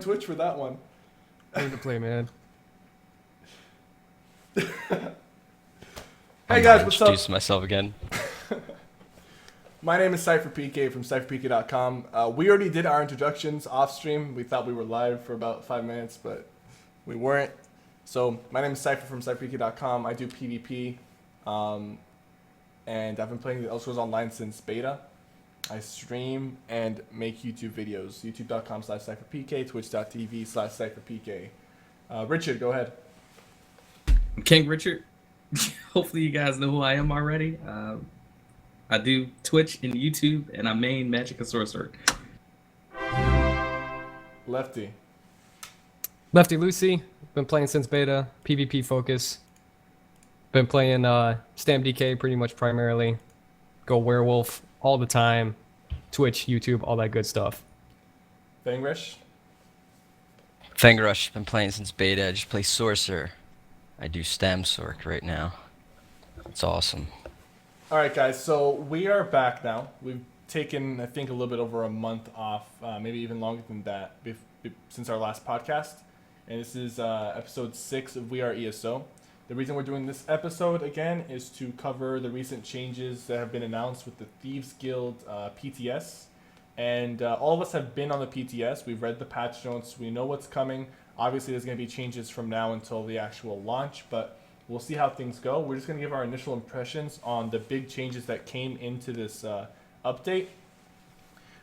Twitch for that one. I need to play, man. Hey guys, what's up? Introduce myself again. My name is CypherPK from CypherPK.com. We already did our introductions off stream. We thought we were live for about 5 minutes, but we weren't. So my name is Cypher from CypherPK.com. I do PvP, and I've been playing the Elder Scrolls Online since beta. I stream and make YouTube videos. YouTube.com/CypherPK, Twitch.tv/CypherPK. Richard, go ahead. I'm King Richard. Hopefully you guys know who I am already. I do Twitch and YouTube, and I main Magic and Sorcerer. Lefty. Lefty Lucy. Been playing since beta. PvP focus. Been playing Stam DK pretty much primarily. Go Werewolf all the time. Twitch, YouTube, all that good stuff. Fangresh. Fangrush, been playing since beta. I just play Sorcerer. I do Stam Sorc right now. It's awesome. All right, guys. So we are back now. We've taken, I think, a little bit over a month off, maybe even longer than that, since our last podcast. And this is episode 6 of We Are ESO. The reason we're doing this episode again is to cover the recent changes that have been announced with the Thieves Guild PTS. And all of us have been on the PTS. We've read the patch notes. We know what's coming. Obviously, there's going to be changes from now until the actual launch, but we'll see how things go. We're just going to give our initial impressions on the big changes that came into this update.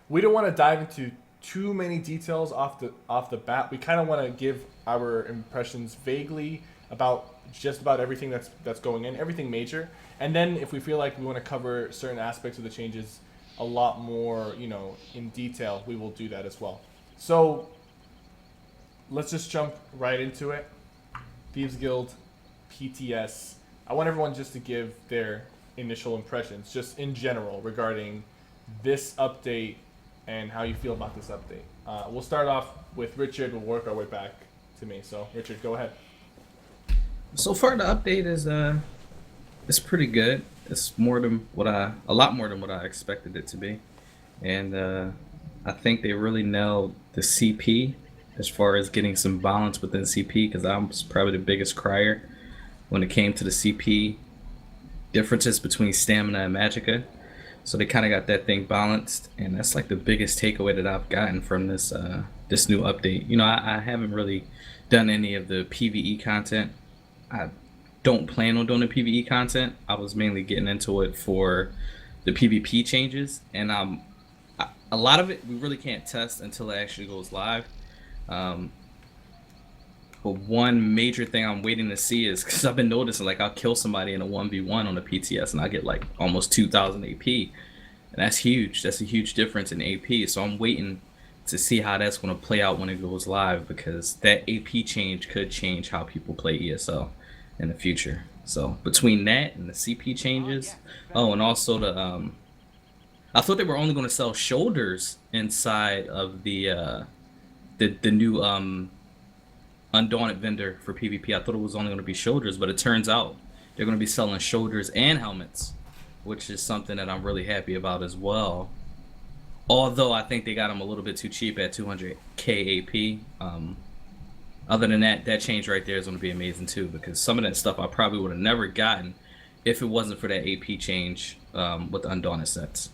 We don't want to dive into too many details off the bat. We kind of want to give our impressions vaguely about just about everything that's going in, everything major. And then if we feel like we want to cover certain aspects of the changes a lot more, in detail, we will do that as well. So let's just jump right into it. Thieves Guild PTS. I want everyone just to give their initial impressions, just in general, regarding this update and how you feel about this update. We'll start off with Richard. We'll work our way back to me. So, Richard, go ahead. So far, the update is it's pretty good. It's a lot more than what I expected it to be, and I think they really nailed the CP as far as getting some balance within CP, because I was probably the biggest crier when it came to the CP differences between stamina and magicka. So they kind of got that thing balanced, and that's like the biggest takeaway that I've gotten from this this new update. I haven't really done any of the PvE content. I don't plan on doing the PvE content. I was mainly getting into it for the PvP changes, and a lot of it we really can't test until it actually goes live. But one major thing I'm waiting to see is, because I've been noticing, like, I'll kill somebody in a 1v1 on the PTS and I get like almost 2,000 AP, and that's huge. That's a huge difference in AP. So I'm waiting to see how that's going to play out when it goes live, because that AP change could change how people play ESO in the future. So between that and the CP changes, and also the I thought they were only going to sell shoulders inside of the new Undaunted vendor for PvP. I thought it was only going to be shoulders, but it turns out they're going to be selling shoulders and helmets, which is something that I'm really happy about as well. Although I think they got them a little bit too cheap at 200k AP. Other than that, that change right there is going to be amazing too, because some of that stuff I probably would have never gotten if it wasn't for that AP change with the Undaunted sets.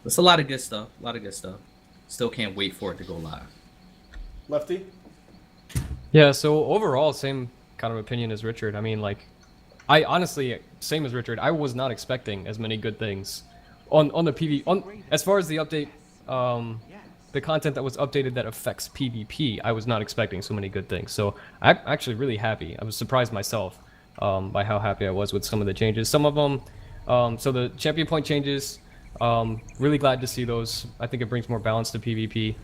It's a lot of good stuff. Still can't wait for it to go live. Lefty? Yeah, so overall, same kind of opinion as Richard. I mean, like, I honestly, same as Richard, I was not expecting as many good things on the PvP. As far as the update, the content that was updated that affects PvP, I was not expecting so many good things. So I'm actually really happy. I was surprised myself by how happy I was with some of the changes. Some of them, so the champion point changes, really glad to see those. I think it brings more balance to PvP.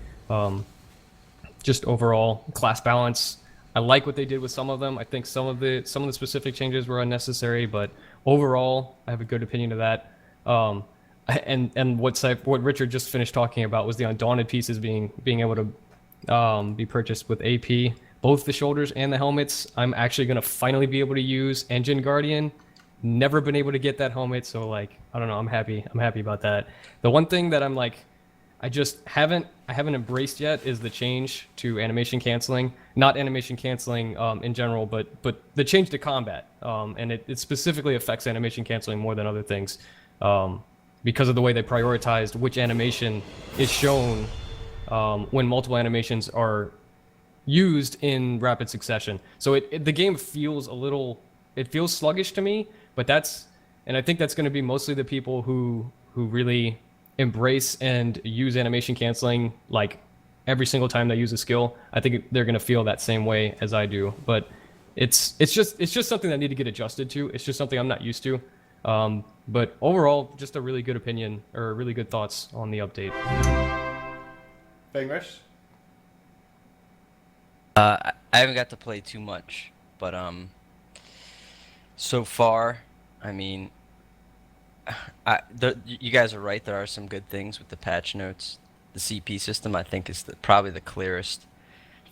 Just overall class balance. I like what they did with some of them. I think some of the specific changes were unnecessary, but overall, I have a good opinion of that. And what Richard just finished talking about was the Undaunted pieces being able to be purchased with AP, both the shoulders and the helmets. I'm actually gonna finally be able to use Engine Guardian. Never been able to get that helmet, so like I don't know. I'm happy about that. The one thing that I'm like, I just haven't embraced yet is the change to animation canceling. Not animation canceling in general, but the change to combat. And it specifically affects animation canceling more than other things, because of the way they prioritized which animation is shown when multiple animations are used in rapid succession. So the game feels it feels sluggish to me, but and I think that's going to be mostly the people who really embrace and use animation canceling like every single time they use a skill. I think they're going to feel that same way as I do, but it's just something that I need to get adjusted to. It's just something I'm not used to. But overall, just a really good opinion or really good thoughts on the update. English? I haven't got to play too much, but so far, I mean, you guys are right. There are some good things with the patch notes. The CP system, I think, is probably the clearest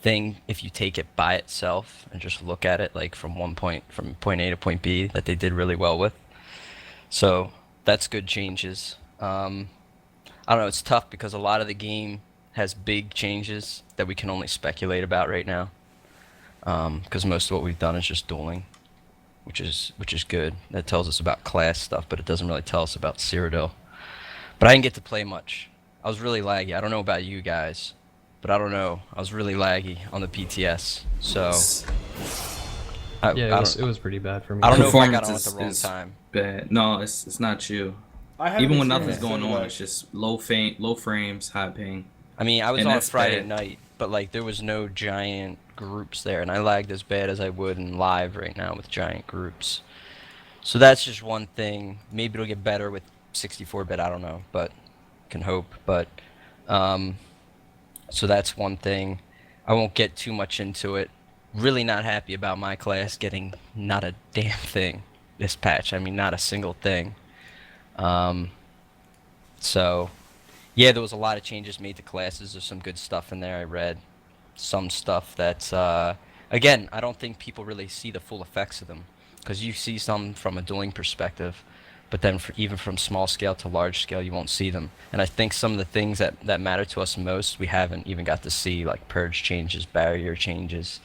thing if you take it by itself and just look at it like from point A to point B that they did really well with. So that's good changes. I don't know. It's tough because a lot of the game has big changes that we can only speculate about right now. Because most of what we've done is just dueling, which is good. That tells us about class stuff, but it doesn't really tell us about Cyrodiil. But I didn't get to play much. I was really laggy. I don't know about you guys, but I don't know. I was really laggy on the PTS. So it was pretty bad for me. I don't know if I got on at Performance the wrong is time. bad. No, it's not you. Even when nothing's going on, it's just low frames, high ping. I mean, I was And on that's Friday bad. night, but like there was no giant groups there, and I lagged as bad as I would in live right now with giant groups. So that's just one thing. Maybe it'll get better with 64-bit. I don't know, but can hope. But so that's one thing. I won't get too much into it. Really not happy about my class getting not a damn thing this patch. I mean, not a single thing. So yeah, there was a lot of changes made to classes. There's some good stuff in there. I read some stuff that's again, I don't think people really see the full effects of them, because you see some from a dueling perspective, but then even from small scale to large scale, you won't see them. And I think some of the things that matter to us most, we haven't even got to see, like purge changes, barrier changes,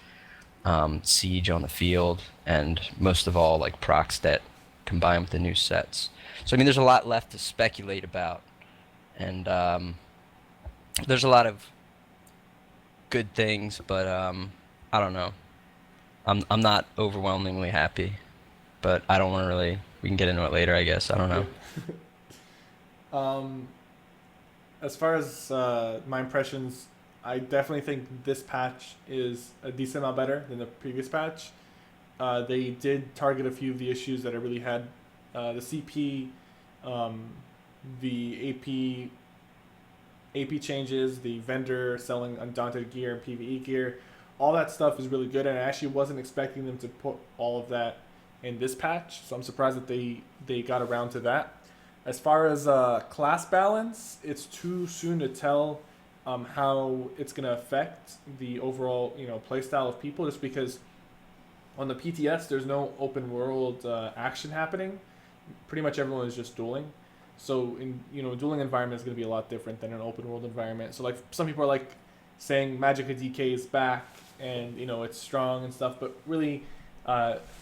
siege on the field, and most of all, like proc stat combined with the new sets. So I mean, there's a lot left to speculate about, and there's a lot of good things, but I don't know. I'm not overwhelmingly happy, but I don't want to really. We can get into it later, I guess. I don't know. As far as my impressions, I definitely think this patch is a decent amount better than the previous patch. They did target a few of the issues that I really had. The CP, the AP changes, the vendor selling undaunted gear and PvE gear, all that stuff is really good, and I actually wasn't expecting them to put all of that in this patch, so I'm surprised that they got around to that. As far as class balance, it's too soon to tell how it's going to affect the overall playstyle of people, just because on the PTS there's no open world action happening. Pretty much everyone is just dueling. So in a dueling environment is going to be a lot different than an open world environment. So like some people are like saying Magicka DK is back and it's strong and stuff, but really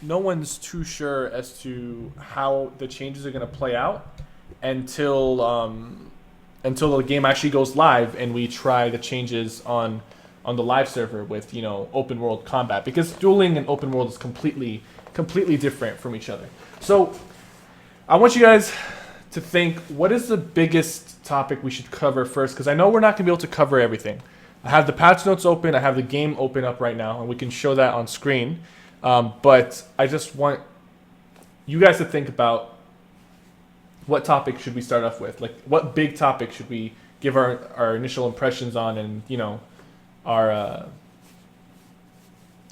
no one's too sure as to how the changes are going to play out until the game actually goes live and we try the changes on the live server with open world combat, because dueling and open world is completely different from each other. So I want you guys to think, what is the biggest topic we should cover first, because I know we're not going to be able to cover everything. I have the patch notes open, I have the game open up right now, and we can show that on screen. But I just want you guys to think about what topic should we start off with. Like, what big topic should we give our initial impressions on and, our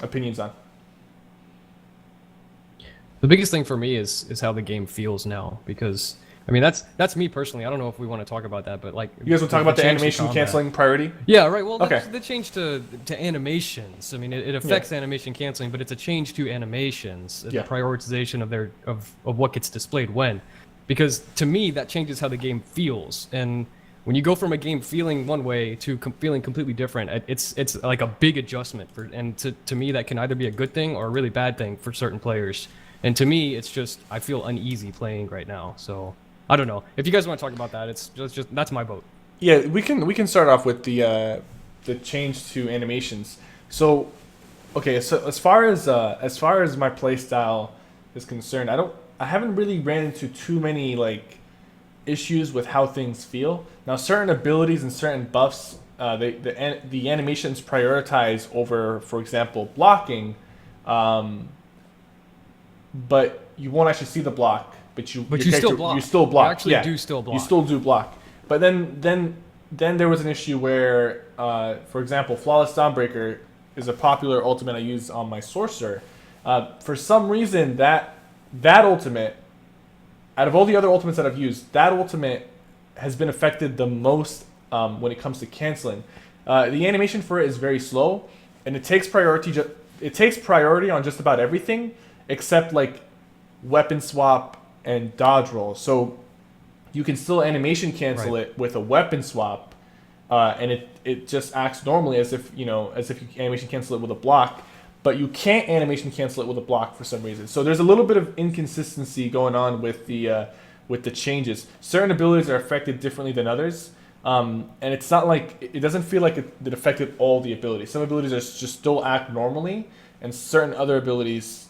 opinions on? The biggest thing for me is how the game feels now, because I mean that's me personally. I don't know if we want to talk about that, but like, You guys want to talk about the animation canceling priority? Yeah, right. Well, Okay. the change to animations. I mean, it affects animation canceling, but it's a change to animations, Yeah. the prioritization of what gets displayed when. Because to me, that changes how the game feels. And when you go from a game feeling one way to feeling completely different, it's like a big adjustment and to me that can either be a good thing or a really bad thing for certain players. And to me, it's just I feel uneasy playing right now. So I don't know. If you guys want to talk about that, it's just that's my vote. Yeah, we can start off with the change to animations. So, okay, so as far as my play style is concerned, I haven't really ran into too many like issues with how things feel. Now, certain abilities and certain buffs, the animations prioritize over, for example, blocking, um, but you won't actually see the block. But But you still block. You still block. You actually do still block. You still do block. But then there was an issue where, for example, Flawless Dawnbreaker is a popular ultimate I use on my sorcerer. For some reason, that ultimate, out of all the other ultimates that I've used, that ultimate has been affected the most when it comes to canceling. The animation for it is very slow, and it takes priority. It takes priority on just about everything except like weapon swap and dodge roll. So you can still animation cancel Right. it with a weapon swap, and it just acts normally as if you animation cancel it with a block, but you can't animation cancel it with a block for some reason. So there's a little bit of inconsistency going on with the changes. Certain abilities are affected differently than others, and it's not like it doesn't feel like it affected all the abilities. Some abilities are just still act normally, and certain other abilities,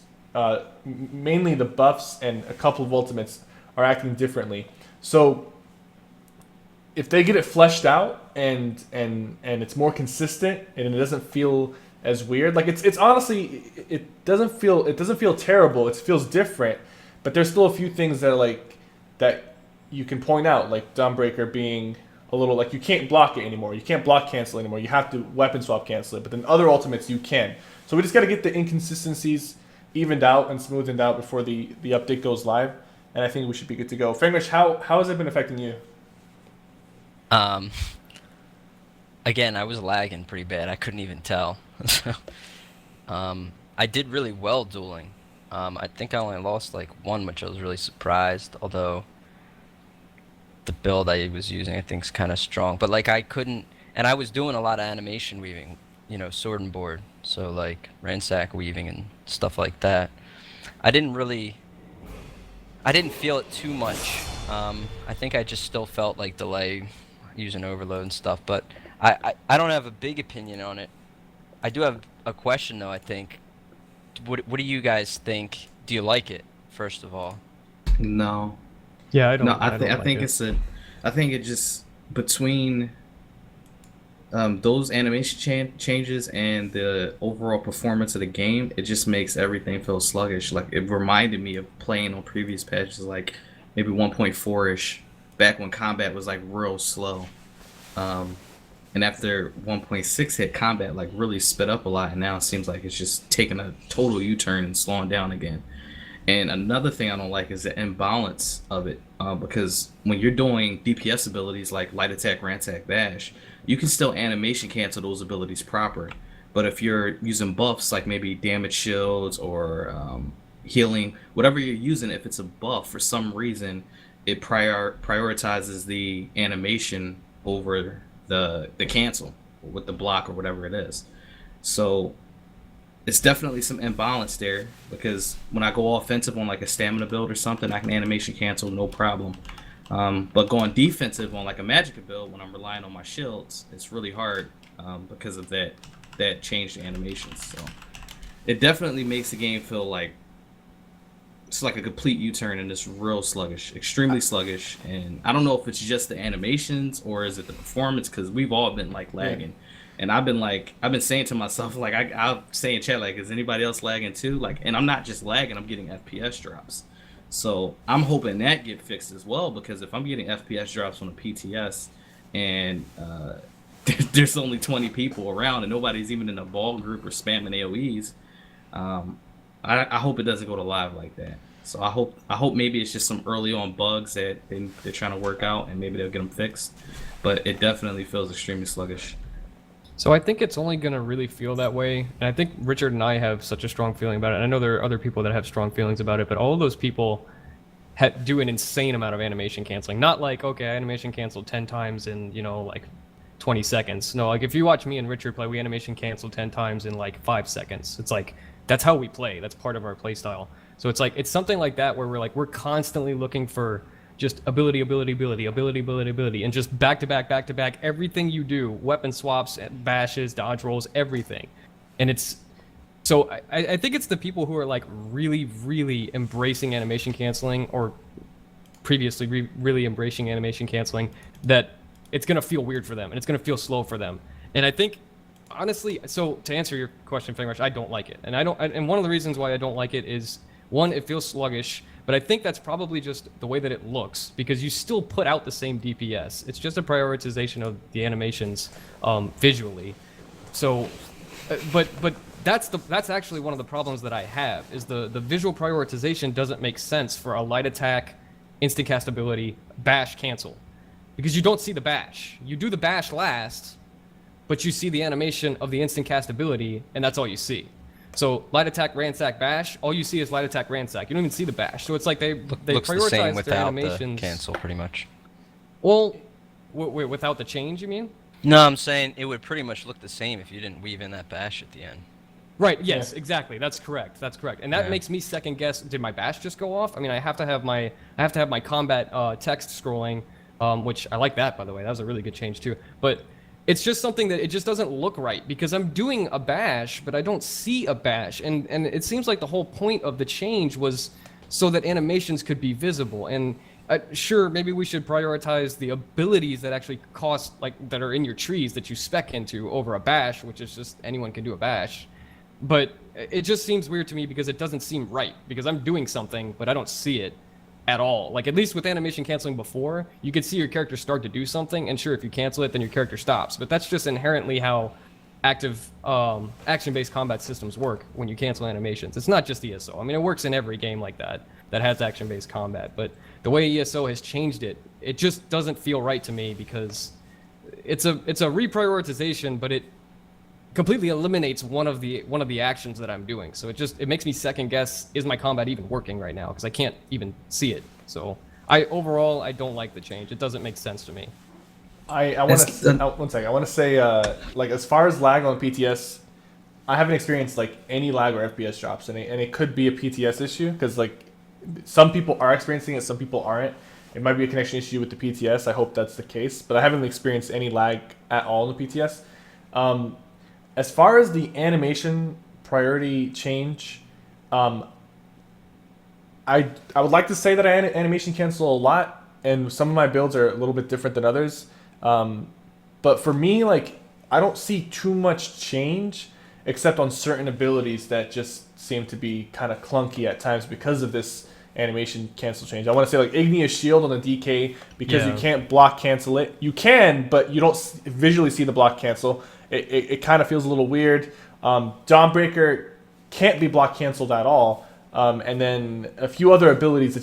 mainly the buffs and a couple of ultimates, are acting differently. So if they get it fleshed out and it's more consistent and it doesn't feel as weird, like it's honestly it doesn't feel terrible. It feels different, but there's still a few things that are like that you can point out, like Dawnbreaker being a little like you can't block it anymore. You can't block cancel anymore. You have to weapon swap cancel it, but then other ultimates you can. So we just got to get the inconsistencies evened out and smoothened out before the update goes live, and I think we should be good to go. Fangrish, how has it been affecting you? Um, Again, I was lagging pretty bad. I couldn't even tell. I did really well dueling. I think I only lost like one, which I was really surprised. Although the build I was using, I think, is kind of strong. But like I couldn't, and I was doing a lot of animation weaving, sword and board. So like ransack weaving and stuff like that. I didn't really, I didn't feel it too much. I think I just still felt like delay using overload and stuff. But I don't have a big opinion on it. I do have a question though. I think. What do you guys think? Do you like it? First of all. No. Yeah, I don't. No, I don't think like it. I think it just between those animation changes and the overall performance of the game, it just makes everything feel sluggish. Like it reminded me of playing on previous patches, like maybe 1.4ish, back when combat was like real slow. And after 1.6 hit, combat like really sped up a lot, and now it seems like it's just taking a total U-turn and slowing down again. And another thing I don't like is the imbalance of it, because when you're doing DPS abilities like light attack, ransack, bash, you can still animation cancel those abilities proper. But if you're using buffs like maybe damage shields or healing, whatever you're using, if it's a buff for some reason, it prioritizes the animation over the cancel with the block or whatever it is. So it's definitely some imbalance there, because when I go offensive on like a stamina build or something, I can animation cancel no problem. But going defensive on like a magic build, when I'm relying on my shields, it's really hard because of that changed animations. So it definitely makes the game feel like it's like a complete U-turn, and it's real sluggish, extremely sluggish. And I don't know if it's just the animations or is it the performance, because we've all been like lagging. And I've been saying to myself, like I'll say in chat, like, is anybody else lagging too? Like, and I'm not just lagging, I'm getting FPS drops. So I'm hoping that get fixed as well, because if I'm getting FPS drops on a PTS and there's only 20 people around and nobody's even in a ball group or spamming AoEs, I hope it doesn't go to live like that. So I hope maybe it's just some early on bugs that they're trying to work out, and maybe they'll get them fixed. But it definitely feels extremely sluggish. So I think it's only going to really feel that way. And I think Richard and I have such a strong feeling about it. And I know there are other people that have strong feelings about it, but all of those people do an insane amount of animation canceling. Not like, okay, I animation canceled 10 times in, like 20 seconds. No, like if you watch me and Richard play, we animation cancel 10 times in like 5 seconds. It's like, that's how we play. That's part of our play style. So it's like, it's something like that where we're constantly looking for just ability, and just back to back, everything you do, weapon swaps, bashes, dodge rolls, everything. And it's, so I think it's the people who are like really, really embracing animation canceling, or previously really embracing animation canceling, that it's going to feel weird for them and it's going to feel slow for them. And I think, honestly, so to answer your question, Fangrush, I don't like it. And one of the reasons why I don't like it is, one, it feels sluggish, but I think that's probably just the way that it looks, because you still put out the same DPS. It's just a prioritization of the animations visually. So, but that's actually one of the problems that I have, is the visual prioritization doesn't make sense for a light attack, instant cast ability, bash, cancel. Because you don't see the bash. You do the bash last, but you see the animation of the instant cast ability, and that's all you see. So light attack, ransack, bash, all you see is light attack, ransack. You don't even see the bash. So it's like they Looks the same prioritize their without animations. the cancel, pretty much. Well, wait, without the change, you mean? No, I'm saying it would pretty much look the same if you didn't weave in that bash at the end. Right, yes, exactly. That's correct. And that Yeah. makes me second guess, did my bash just go off? I mean, I have to have my combat text scrolling, which I like that, by the way. That was a really good change too. But it's just something that it just doesn't look right, because I'm doing a bash, but I don't see a bash. And it seems like the whole point of the change was so that animations could be visible. And sure, maybe we should prioritize the abilities that actually cost, like, that are in your trees that you spec into over a bash, which is just anyone can do a bash. But it just seems weird to me because it doesn't seem right, because I'm doing something, but I don't see it at all. Like, at least with animation canceling before, you could see your character start to do something, and sure, if you cancel it, then your character stops. But that's just inherently how active action-based combat systems work when you cancel animations. It's not just ESO. I mean, it works in every game like that has action-based combat. But the way ESO has changed it, it just doesn't feel right to me, because it's a reprioritization, but it completely eliminates one of the actions that I'm doing. So it makes me second guess, is my combat even working right now? Because I can't even see it. So overall I don't like the change. It doesn't make sense to me. I want to one second. I want to say like, as far as lag on PTS, I haven't experienced like any lag or FPS drops, and it could be a PTS issue, because like some people are experiencing it, some people aren't. It might be a connection issue with the PTS. I hope that's the case, but I haven't experienced any lag at all in the PTS. As far as the animation priority change, I would like to say that I animation cancel a lot, and some of my builds are a little bit different than others. But for me, like, I don't see too much change, except on certain abilities that just seem to be kind of clunky at times because of this animation cancel change. I want to say like Igneous Shield on the DK, because you can't block cancel it. You can, but you don't visually see the block cancel. It kind of feels a little weird. Dawnbreaker can't be block canceled at all. And then a few other abilities.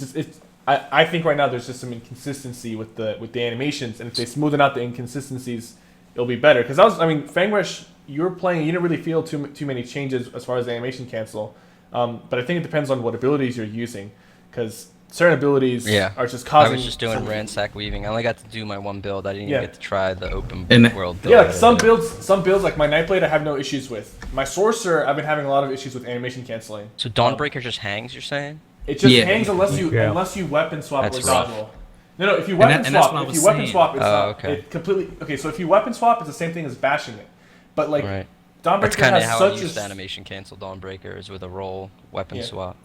I think right now there's just some inconsistency with the animations, and if they smoothen out the inconsistencies, it'll be better. Because Fangrush, you were playing, you didn't really feel too many changes as far as animation cancel. But I think it depends on what abilities you're using, because certain abilities are just causing. I was just doing ransack weaving. I only got to do my one build. I didn't even get to try the open world build. Yeah, like some builds like my Nightblade I have no issues with. My Sorcerer, I've been having a lot of issues with animation canceling. So Dawnbreaker just hangs, you're saying? It just hangs unless you weapon swap That's or rough. dodge roll. No, if you weapon swap, it's not. Okay. It completely. Okay, so if you weapon swap, it's the same thing as bashing it. But like, right. Dawnbreaker That's kind of has how I such used a animation cancel Dawnbreaker, is with a roll weapon swap.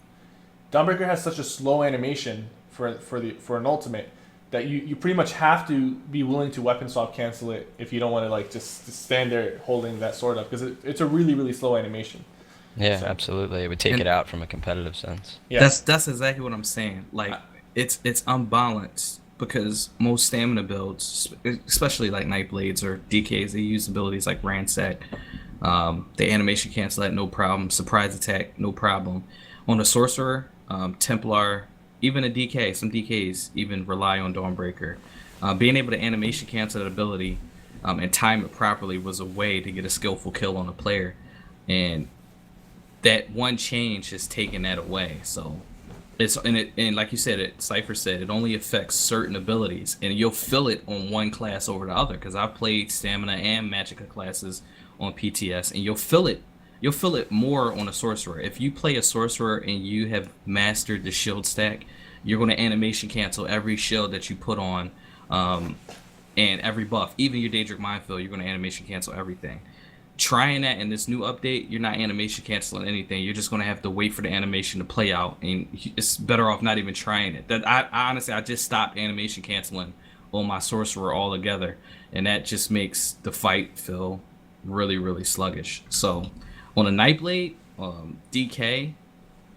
Dawnbreaker has such a slow animation for an ultimate that you pretty much have to be willing to weapon swap cancel it if you don't want to like just stand there holding that sword up, because it's a really, really slow animation. Yeah, so, absolutely. It would take it out from a competitive sense. Yeah. That's exactly what I'm saying. Like, it's unbalanced, because most stamina builds, especially like Nightblades or DKs, they use abilities like Ransack. The animation cancel that, no problem. Surprise attack, no problem. On a Sorcerer, Templar, even a DK, some DKs even rely on Dawnbreaker. Being able to animation cancel that ability and time it properly was a way to get a skillful kill on a player. And that one change has taken that away. So And like you said, Cypher said it only affects certain abilities, and you'll feel it on one class over the other. Because I've played Stamina and Magicka classes on PTS, and you'll feel it. You'll feel it more on a sorcerer. If you play a sorcerer and you have mastered the shield stack, you're going to animation cancel every shield that you put on, and every buff, even your Daedric Minefield, you're going to animation cancel everything. Trying that in this new update, you're not animation canceling anything. You're just going to have to wait for the animation to play out, and it's better off not even trying it. That I honestly, I just stopped animation canceling on my sorcerer altogether, and that just makes the fight feel really, really sluggish. So on a Nightblade, DK,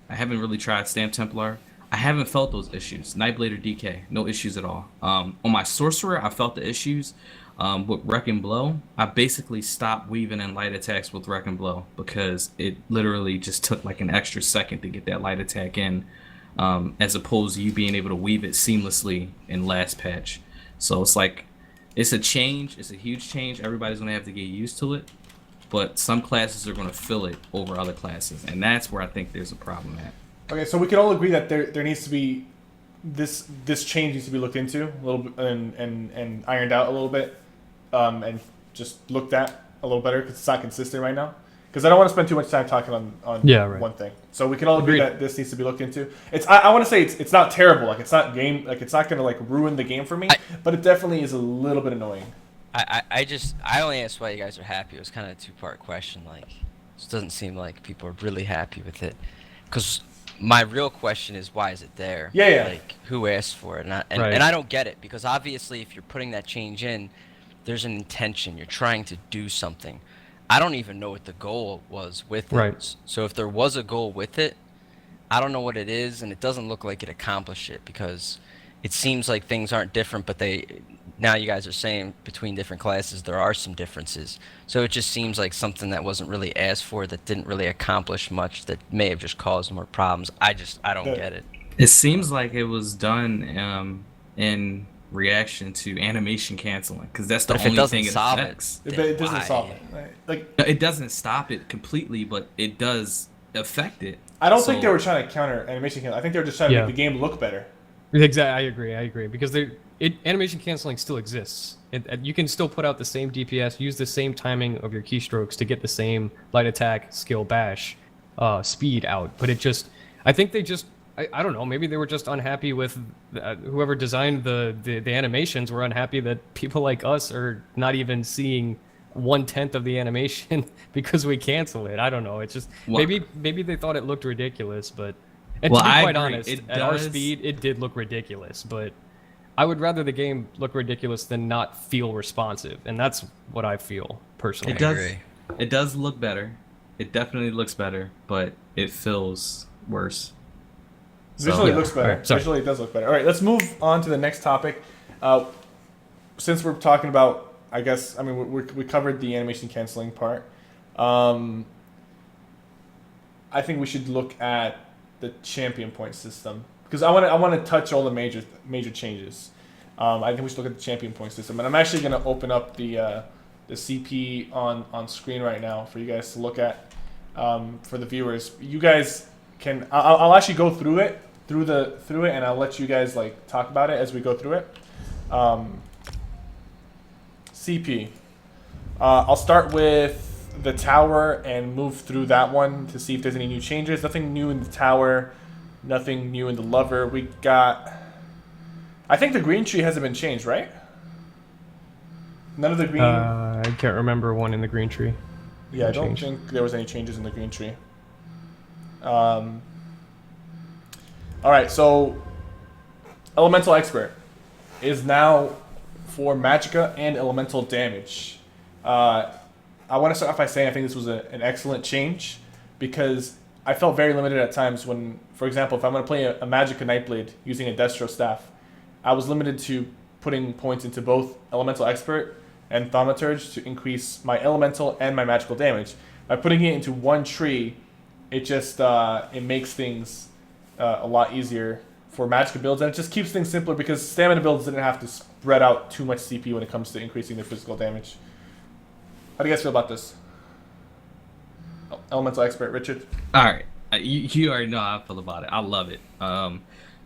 I haven't really tried Stamp Templar. I haven't felt those issues. Nightblade or DK, no issues at all. On my sorcerer, I felt the issues. With Wreck and Blow, I basically stopped weaving in light attacks with Wreck and Blow because it literally just took like an extra second to get that light attack in, as opposed to you being able to weave it seamlessly in last patch. So it's like, it's a change. It's a huge change. Everybody's going to have to get used to it. But some classes are going to feel it over other classes. And that's where I think there's a problem at. Okay, so we can all agree that there needs to be this change needs to be looked into a little bit and ironed out a little bit. And just looked at a little better because it's not consistent right now. Because I don't want to spend too much time talking on one thing. So we can all agree that this needs to be looked into. I want to say it's not terrible. Like it's not going to like ruin the game for me. But it definitely is a little bit annoying. I only asked why you guys are happy. It was kind of a two-part question. Like, it doesn't seem like people are really happy with it. Because my real question is, why is it there? Yeah. Like, who asked for it? And I don't get it. Because obviously, if you're putting that change in, there's an intention. You're trying to do something. I don't even know what the goal was with it. Right. So if there was a goal with it, I don't know what it is, and it doesn't look like it accomplished it because it seems like things aren't different, but now you guys are saying between different classes there are some differences. So it just seems like something that wasn't really asked for, that didn't really accomplish much, that may have just caused more problems. I don't get it. It seems like it was done in reaction to animation canceling, because that's the only thing it affects. It doesn't solve it. Right? Like, it doesn't stop it completely, but it does affect it. I don't think they were trying to counter animation canceling. I think they were just trying to make the game look better. Exactly, I agree. Because animation canceling still exists. You can still put out the same DPS, use the same timing of your keystrokes to get the same light attack, skill, bash, speed out. But I think they just, I don't know, maybe they were just unhappy with whoever designed the animations were unhappy that people like us are not even seeing 1/10 of the animation because we cancel it. I don't know. It's just, maybe they thought it looked ridiculous, but to be quite honest, at our speed, it did look ridiculous. But I would rather the game look ridiculous than not feel responsive, and that's what I feel personally. It does look better. It definitely looks better, but it feels worse. Visually, it looks better. Right, visually, it does look better. All right, let's move on to the next topic. Since we're talking about, we covered the animation canceling part. I think we should look at the champion point system because I want to touch all the major changes. I think we should look at the champion point system, and I'm actually going to open up the CP on screen right now for you guys to look at. For the viewers, you guys can. I'll actually go through it, and I'll let you guys like talk about it as we go through it. CP. I'll start with the tower and move through that one to see if there's any new changes. Nothing new in the tower, nothing new in the lover. We got. I think the green tree hasn't been changed, right? None of the green. I can't remember one in the green tree. Yeah, I don't think there was any changes in the green tree. All right, so Elemental Expert is now for Magicka and Elemental damage. I want to start off by saying I think this was an excellent change because I felt very limited at times when, for example, if I'm going to play a Magicka Nightblade using a Destro Staff, I was limited to putting points into both Elemental Expert and Thaumaturge to increase my elemental and my magical damage. By putting it into one tree, it just it makes things a lot easier for Magicka builds, and it just keeps things simpler because stamina builds didn't have to spread out too much CP when it comes to increasing their physical damage. How do you guys feel about this? Elemental Expert, Richard? All right. You already know how I feel about it. I love it.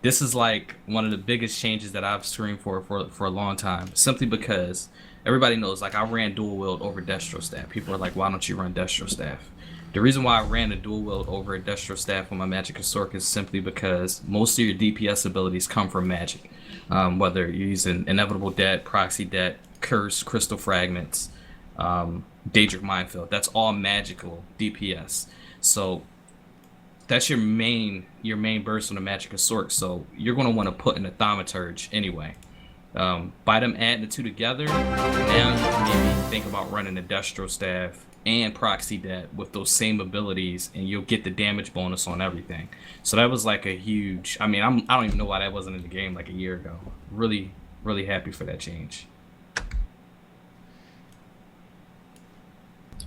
This is like one of the biggest changes that I've streamed for a long time. Simply because everybody knows, like, I ran dual wield over Destro staff. People are like, why don't you run Destro staff? The reason why I ran a dual wield over a Destro staff on my Magic Consork is simply because most of your DPS abilities come from Magic. Whether you're using Inevitable Debt, Proxy Debt, Curse, Crystal Fragments, Daedric Minefield. That's all magical DPS. So that's your main burst on the Magic Consork. So you're going to want to put in a Thaumaturge anyway. By them adding the two together, now you can maybe think about running a Destro Staff and Proxy Debt with those same abilities, and you'll get the damage bonus on everything. So that was like a huge. I mean, I don't even know why that wasn't in the game like a year ago. Really, really happy for that change.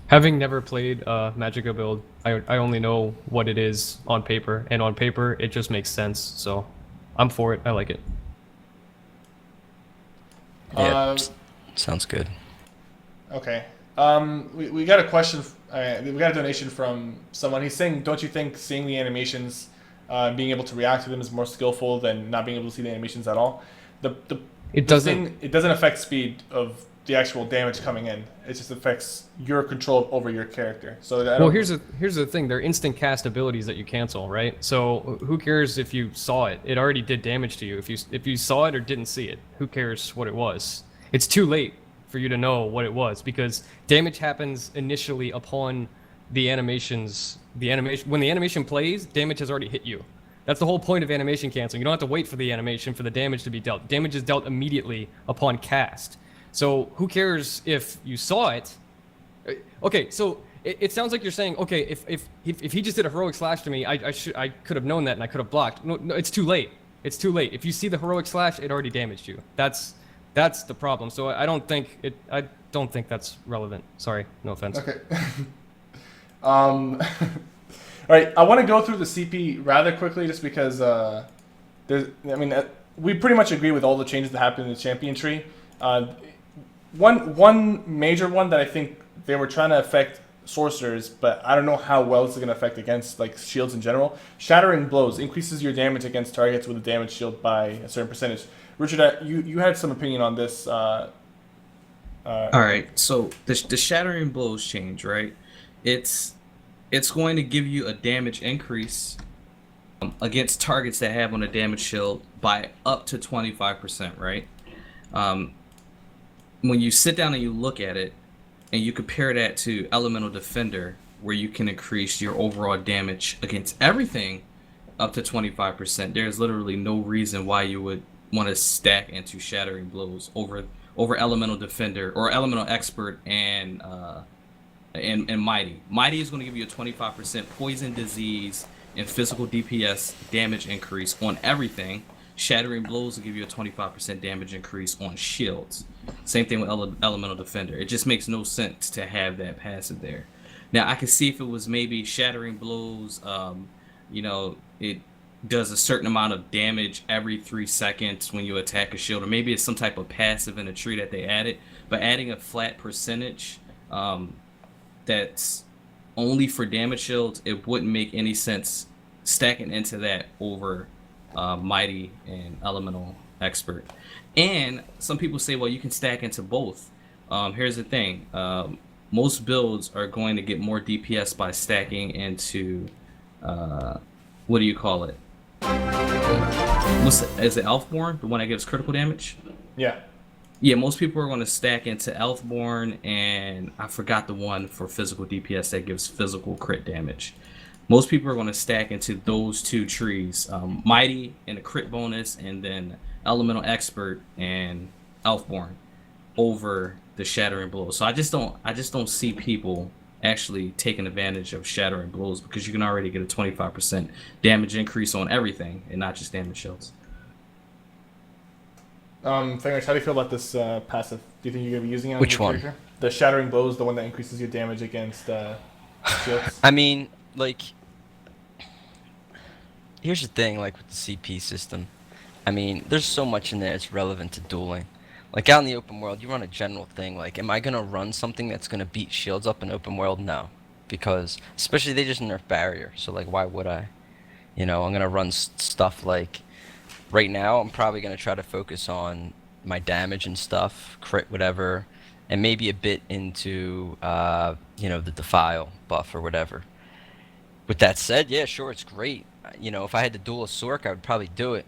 Having never played Magicka build, I only know what it is on paper, and on paper it just makes sense. So I'm for it. I like it. Yeah, sounds good. Okay. We got a question. We got a donation from someone. He's saying, don't you think seeing the animations, being able to react to them is more skillful than not being able to see the animations at all? It doesn't. It doesn't affect speed of the actual damage coming in. It just affects your control over your character. So well, here's the thing. They're instant cast abilities that you cancel, right? So who cares if you saw it? It already did damage to you. If you saw it or didn't see it, who cares what it was? It's too late for you to know what it was, because damage happens initially upon the animations. When the animation plays, damage has already hit you. That's the whole point of animation canceling. You don't have to wait for the animation for the damage to be dealt. Damage is dealt immediately upon cast. So who cares if you saw it? Okay, so it sounds like you're saying, okay, if he just did a heroic slash to me, I could have known that and I could have blocked. No, it's too late. It's too late. If you see the heroic slash, it already damaged you. That's the problem. So I don't think that's relevant. Sorry, no offense. Okay. All right, I want to go through the CP rather quickly, just because we pretty much agree with all the changes that happened in the champion tree. One major one that I think they were trying to affect sorcerers, but I don't know how well it's going to affect against like shields in general. Shattering blows increases your damage against targets with a damage shield by a certain percentage. Richard, you had some opinion on this. All right, so the shattering blows change, right? It's going to give you a damage increase against targets that have on a damage shield by up to 25%, right? When you sit down and you look at it, and you compare that to Elemental Defender, where you can increase your overall damage against everything up to 25%, there's literally no reason why you would want to stack into Shattering Blows over Elemental Defender or Elemental Expert and Mighty. Mighty is going to give you a 25% poison, disease, and physical DPS damage increase on everything. Shattering Blows will give you a 25% damage increase on shields. Same thing with Elemental Defender. It just makes no sense to have that passive there. Now, I can see if it was maybe Shattering Blows, it does a certain amount of damage every 3 seconds when you attack a shield, or maybe it's some type of passive in a tree that they added. But adding a flat percentage that's only for damage shields, it wouldn't make any sense stacking into that over Mighty and Elemental Expert. And some people say, well, you can stack into both. Here's the thing. Most builds are going to get more DPS by stacking into, what do you call it? Is it Elfborn, the one that gives critical damage? Yeah. Yeah, most people are going to stack into Elfborn, and I forgot the one for physical DPS that gives physical crit damage. Most people are going to stack into those two trees, Mighty and a crit bonus, and then Elemental Expert and Elfborn over the Shattering Blows. So I just don't see people actually taking advantage of Shattering Blows, because you can already get a 25% damage increase on everything and not just damage shields. Fingers, how do you feel about this passive? Do you think you're going to be using it on Which your one? character? The Shattering Blows, the one that increases your damage against shields. I mean, like, here's the thing, like with the CP system. I mean, there's so much in there that's relevant to dueling. Like out in the open world, you run a general thing. Like, am I gonna run something that's gonna beat shields up in open world? No. because especially they just nerf barrier. So like, why would I? You know, I'm gonna run stuff like right now. I'm probably gonna try to focus on my damage and stuff, crit whatever, and maybe a bit into you know, the defile buff or whatever. With that said, yeah, sure, it's great. You know, if I had to duel a Sork, I would probably do it.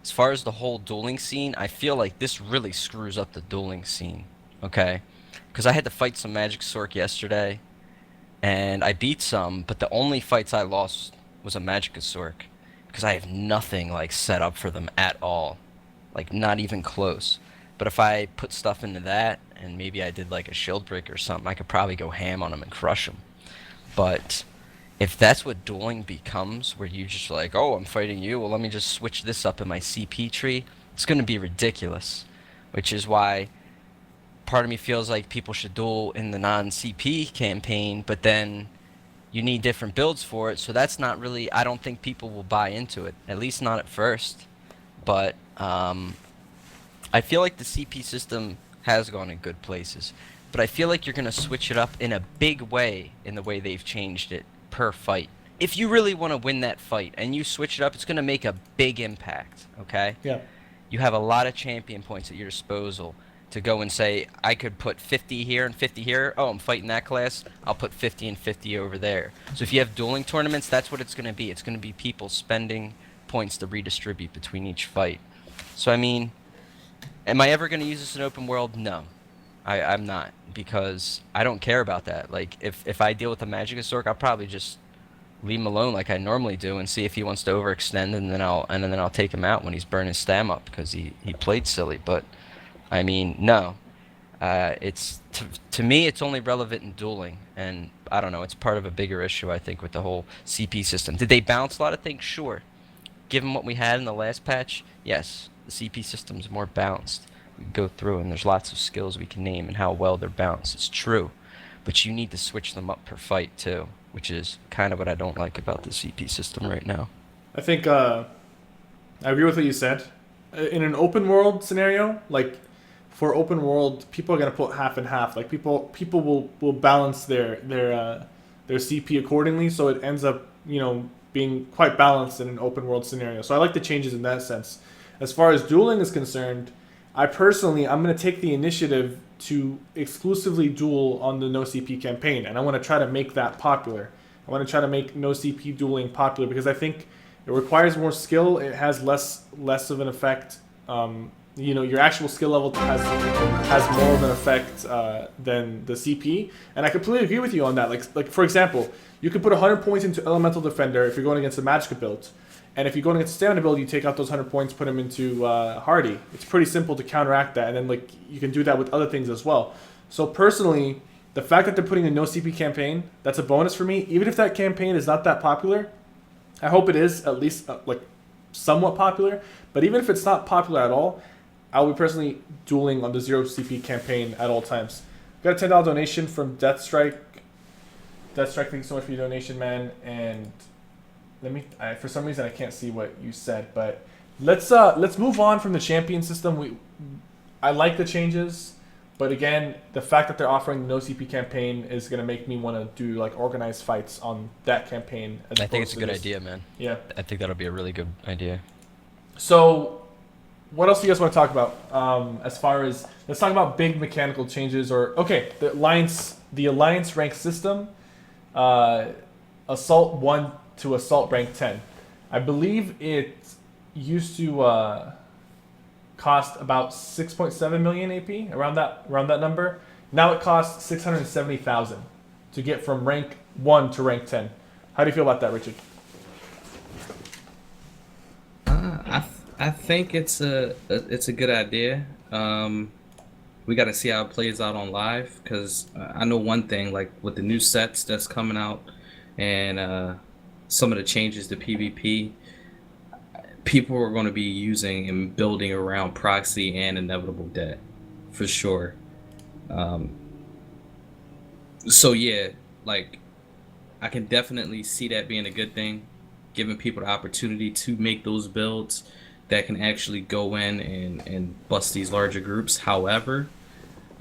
As far as the whole dueling scene, I feel like this really screws up the dueling scene. Okay, because I had to fight some Magic Sork yesterday, and I beat some, but the only fights I lost was a Magicasaurk because I have nothing like set up for them at all, like not even close. But if I put stuff into that and maybe I did like a shield break or something, I could probably go ham on them and crush them. But if that's what dueling becomes, where you just like, oh, I'm fighting you, well, let me just switch this up in my CP tree, it's going to be ridiculous. Which is why part of me feels like people should duel in the non-CP campaign, but then you need different builds for it, so that's not really, I don't think people will buy into it, at least not at first. But I feel like the CP system has gone in good places, but I feel like you're going to switch it up in a big way in the way they've changed it per fight. If you really want to win that fight and you switch it up, it's going to make a big impact, okay? Yeah. You have a lot of champion points at your disposal to go and say, I could put 50 here and 50 here. Oh, I'm fighting that class. I'll put 50 and 50 over there. So if you have dueling tournaments, that's what it's going to be. It's going to be people spending points to redistribute between each fight. So, I mean, am I ever going to use this in open world? No. I'm not, because I don't care about that. Like, if I deal with a Magicasaurk, I'll probably just leave him alone like I normally do and see if he wants to overextend, and then I'll take him out when he's burning his stam up because he played silly. But I mean, no. It's to me, it's only relevant in dueling, and I don't know. It's part of a bigger issue, I think, with the whole CP system. Did they balance a lot of things? Sure. Given what we had in the last patch, yes, the CP system's more balanced. We go through, and there's lots of skills we can name and how well they're balanced. It's true, but you need to switch them up per fight too, which is kind of what I don't like about the CP system right now. I think I agree with what you said. In an open world scenario, like for open world, people are gonna put half and half. Like people will balance their CP accordingly, so it ends up being quite balanced in an open world scenario. So I like the changes in that sense. As far as dueling is concerned, I'm gonna take the initiative to exclusively duel on the no CP campaign, and I want to try to make that popular. I want to try to make no CP dueling popular because I think it requires more skill. It has less of an effect. Your actual skill level has more of an effect than the CP, and I completely agree with you on that. Like for example, you could put 100 points into Elemental Defender if you're going against a Magicka build, and if you're going against a Stamina build, you take out those 100 points, put them into Hardy. It's pretty simple to counteract that, and then like you can do that with other things as well. So personally, the fact that they're putting a no CP campaign, that's a bonus for me. Even if that campaign is not that popular, I hope it is at least like somewhat popular. But even if it's not popular at all, I'll be personally dueling on the zero CP campaign at all times. Got a $10 donation from Deathstrike. Deathstrike, thank you so much for your donation, man. And for some reason I can't see what you said, but let's move on from the champion system. I like the changes, but again, the fact that they're offering the no CP campaign is gonna make me want to do like organized fights on that campaign. I think it's a good idea, man. Yeah, I think that'll be a really good idea. So, what else do you guys want to talk about? As far as let's talk about big mechanical changes, the alliance rank system, Assault 1 to Assault rank 10. I believe it used to cost about 6.7 million AP, around that number. Now it costs 670,000 to get from rank 1 to rank 10. How do you feel about that, Richard? I think it's a good idea. We got to see how it plays out on live, because I know one thing, like with the new sets that's coming out and some of the changes to PvP, people are going to be using and building around proxy and inevitable debt for sure. So yeah, like I can definitely see that being a good thing, giving people the opportunity to make those builds that can actually go in and bust these larger groups. However,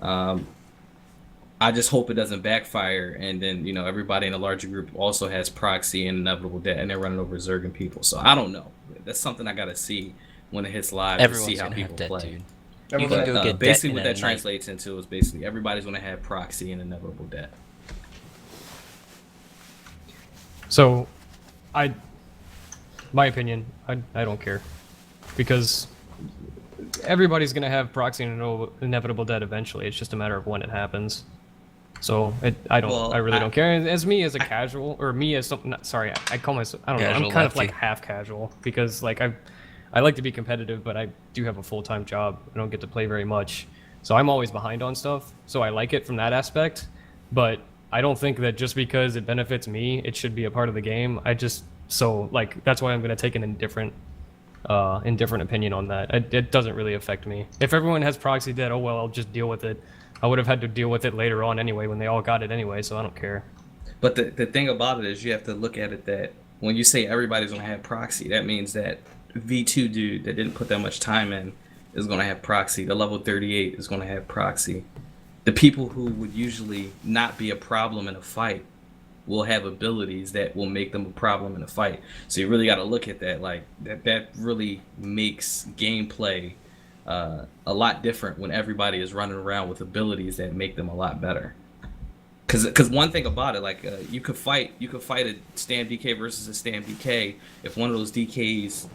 I I just hope it doesn't backfire, and then everybody in a larger group also has proxy and inevitable debt, and they're running over Zerg and people. So I don't know. That's something I gotta see when it hits live to see Everyone's how gonna people have debt, play. dude. You Everyone can has- go get debt Basically, in what a that night. translates into is basically everybody's gonna have proxy and inevitable debt. So, my opinion, I don't care, because everybody's gonna have proxy and inevitable debt eventually. It's just a matter of when it happens. So Well, I really I- don't care. As me as a casual, or me as something. Sorry, I call myself. I don't know. I'm Casual kind of lefty. like half casual because like I like to be competitive, but I do have a full-time job. I don't get to play very much, so I'm always behind on stuff. So I like it from that aspect, but I don't think that just because it benefits me, it should be a part of the game. That's why I'm gonna take an indifferent opinion on that. It doesn't really affect me. If everyone has proxy debt, oh well, I'll just deal with it. I would have had to deal with it later on anyway when they all got it anyway, so I don't care. But the thing about it is you have to look at it that when you say everybody's gonna have proxy, that means that V2 dude that didn't put that much time in is gonna have proxy. The level 38 is gonna have proxy. The people who would usually not be a problem in a fight will have abilities that will make them a problem in a fight. So you really got to look at that. Like that really makes gameplay a lot different when everybody is running around with abilities that make them a lot better. Because one thing about it, like you could fight a stand DK versus a stand DK. If one of those DKs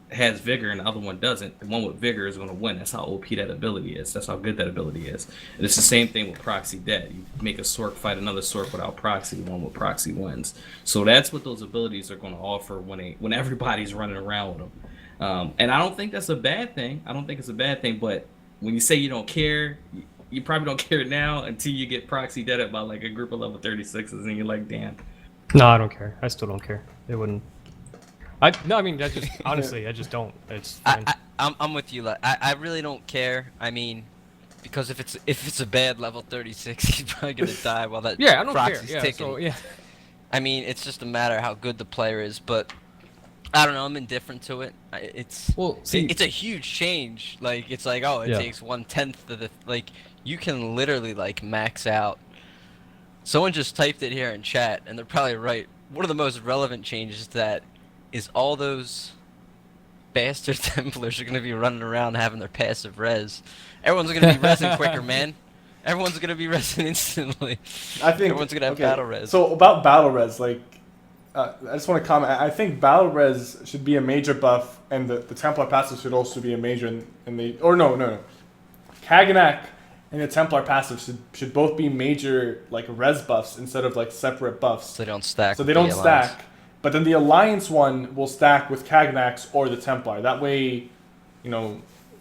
has vigor and the other one doesn't, the one with vigor is going to win. That's how OP that ability is. That's how good that ability is. And it's the same thing with proxy debt. You make a Sork fight another Sork without proxy, the one with proxy wins. So that's what those abilities are going to offer when everybody's running around with them. And I don't think that's a bad thing. I don't think it's a bad thing. But when you say you don't care, you probably don't care now until you get proxy debt at by like a group of level 36s, and you're like, damn. No, I don't care. I still don't care. It wouldn't. I mean, I just honestly, I just don't. It's fine. I'm with you. I really don't care. I mean, because if it's a bad level 36, he's probably gonna die while that Yeah, I don't care. proxy's Yeah, ticking. so yeah. I mean, it's just a matter how good the player is, but I don't know. I'm indifferent to it. Well, see, It's a huge change. Like it's like, oh, it Yeah. takes 1/10 of the like. You can literally like max out. Someone just typed it here in chat, and they're probably right. One of the most relevant changes that is all those bastard Templars are gonna be running around having their passive res. Everyone's gonna be resing quicker, man. Everyone's gonna be resing instantly. I think Everyone's gonna have battle res. So about battle res, like I just want to comment. I think battle res should be a major buff, and the Templar passive should also be a major. No. Kaganak and the Templar passive should both be major like res buffs instead of like separate buffs. So they don't stack. So with they don't the alliance. stack. But then the Alliance one will stack with Kaganak's or the Templar. That way,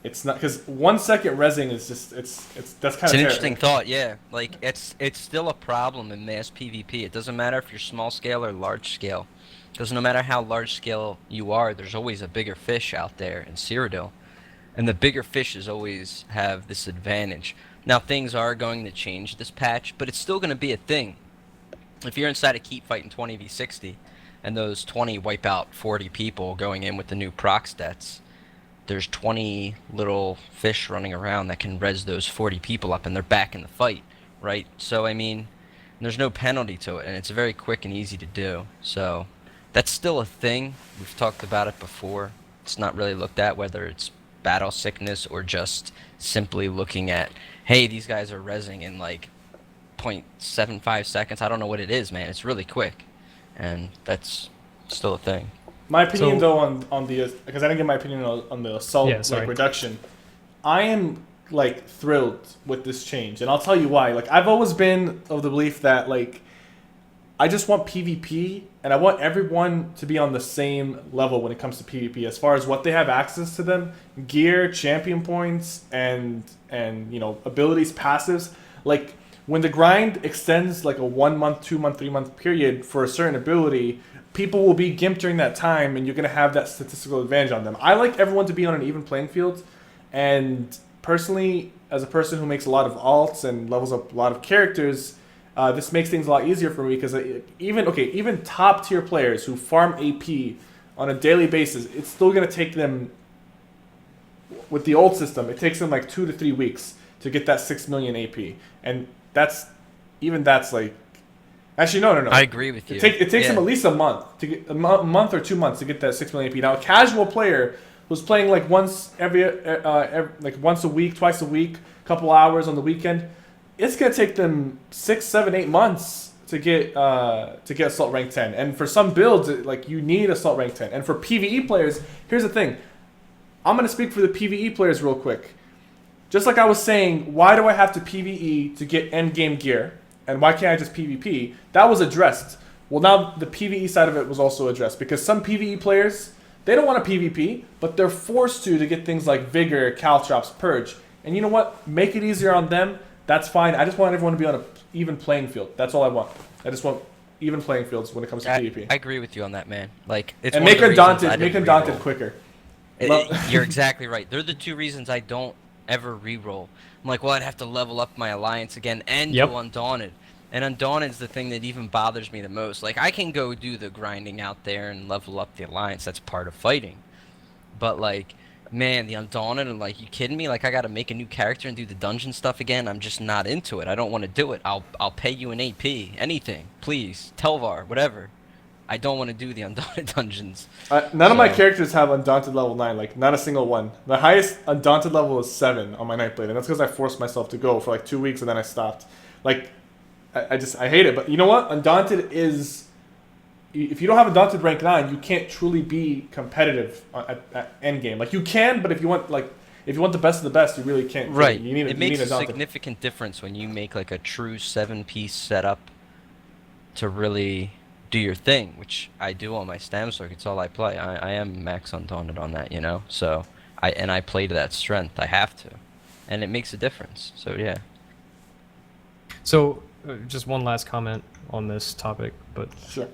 it's not because 1 second resing is just it's that's kind It's of an interesting thought, yeah. Like it's still a problem in mass PvP. It doesn't matter if you're small scale or large scale. Because no matter how large scale you are, there's always a bigger fish out there in Cyrodiil. And the bigger fishes always have this advantage. Now things are going to change this patch, but it's still going to be a thing. If you're inside a keep fighting 20v60, and those 20 wipe out 40 people going in with the new proc stats, there's 20 little fish running around that can res those 40 people up, and they're back in the fight, right? So, I mean, there's no penalty to it, and it's very quick and easy to do. So, that's still a thing. We've talked about it before. It's not really looked at, whether it's battle sickness or just simply looking at, hey, these guys are resing in like 0.75 seconds. I don't know what it is, man. It's really quick. And that's still a thing. My opinion, So- though, on the because I didn't get my opinion on the assault Yeah, sorry. reduction. I am like thrilled with this change, and I'll tell you why. Like I've always been of the belief that like I just want PvP, and I want everyone to be on the same level when it comes to PvP as far as what they have access to them, gear, champion points, and abilities, passives. Like when the grind extends like a 1 month, 2 month, 3 month period for a certain ability, people will be gimped during that time, and you're going to have that statistical advantage on them. I like everyone to be on an even playing field, and personally, as a person who makes a lot of alts and levels up a lot of characters, this makes things a lot easier for me because even top tier players who farm AP on a daily basis, it's still going to take them, with the old system, it takes them like 2 to 3 weeks to get that 6 million AP. And that's like, actually no. I agree with you. It takes Yeah. them at least a month or 2 months to get that 6 million AP. Now a casual player who's playing like once like once a week, twice a week, couple hours on the weekend, it's gonna take them 6, 7, 8 months to get assault rank 10. And for some builds, like you need assault rank 10. And for PvE players, here's the thing. I'm gonna speak for the PvE players real quick. Just like I was saying, why do I have to PvE to get endgame gear? And why can't I just PvP? That was addressed. Well, now the PvE side of it was also addressed because some PvE players, they don't want to PvP, but they're forced to get things like Vigor, Caltrops, Purge. And you know what? Make it easier on them. That's fine. I just want everyone to be on an even playing field. That's all I want. I just want even playing fields when it comes to PvP. I agree with you on that, man. Like, it's And one make of the reasons I Undaunted, make didn't Undaunted reroll. quicker. You're exactly right. They're the two reasons I don't ever reroll. I'm like, well, I'd have to level up my alliance again and Yep. do Undaunted. And Undaunted's the thing that even bothers me the most. Like, I can go do the grinding out there and level up the alliance. That's part of fighting. But, like, man, the Undaunted, and like, you kidding me? Like, I gotta make a new character and do the dungeon stuff again? I'm just not into it. I don't want to do it. I'll pay you an AP. Anything. Please. Telvar. Whatever. I don't want to do the Undaunted dungeons. None of my So- characters have Undaunted level 9, like not a single one. The highest Undaunted level is 7 on my Nightblade, and that's because I forced myself to go for like 2 weeks and then I stopped. Like, I hate it, but you know what? Undaunted is, if you don't have Undaunted rank 9, you can't truly be competitive at endgame. Like you can, but if you want the best of the best, you really can't. Right. You need It makes a Undaunted. significant difference when you make like a true 7-piece setup to really do your thing, which I do on my Stamstork. It's all I play. I am max Undaunted on that, you know? So, I play to that strength. I have to. And it makes a difference. So, yeah. So, just one last comment on this topic, but Sure.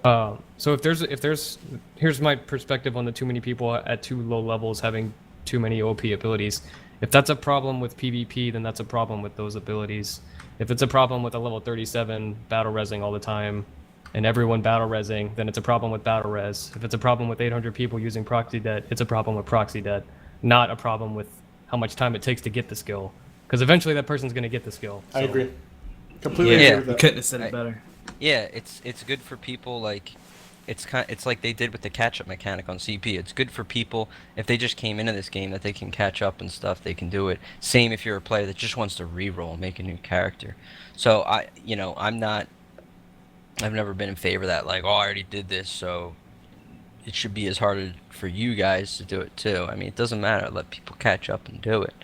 so if there's here's my perspective on the too many people at too low levels having too many OP abilities. If that's a problem with PvP, then that's a problem with those abilities. If it's a problem with a level 37 battle resing all the time, and everyone battle resing, then it's a problem with battle res. If it's a problem with 800 people using proxy debt, it's a problem with proxy debt, not a problem with how much time it takes to get the skill. Because eventually that person's going to get the skill. I so- agree. Completely Yeah. agree with that. Couldn't have said it better. Yeah, it's good for people like it's like they did with the catch-up mechanic on CP. It's good for people if they just came into this game that they can catch up and stuff, they can do it. Same if you're a player that just wants to reroll, make a new character. So I've never been in favor of that, like, oh, I already did this, so it should be as hard for you guys to do it too. I mean, it doesn't matter. Let people catch up and do it.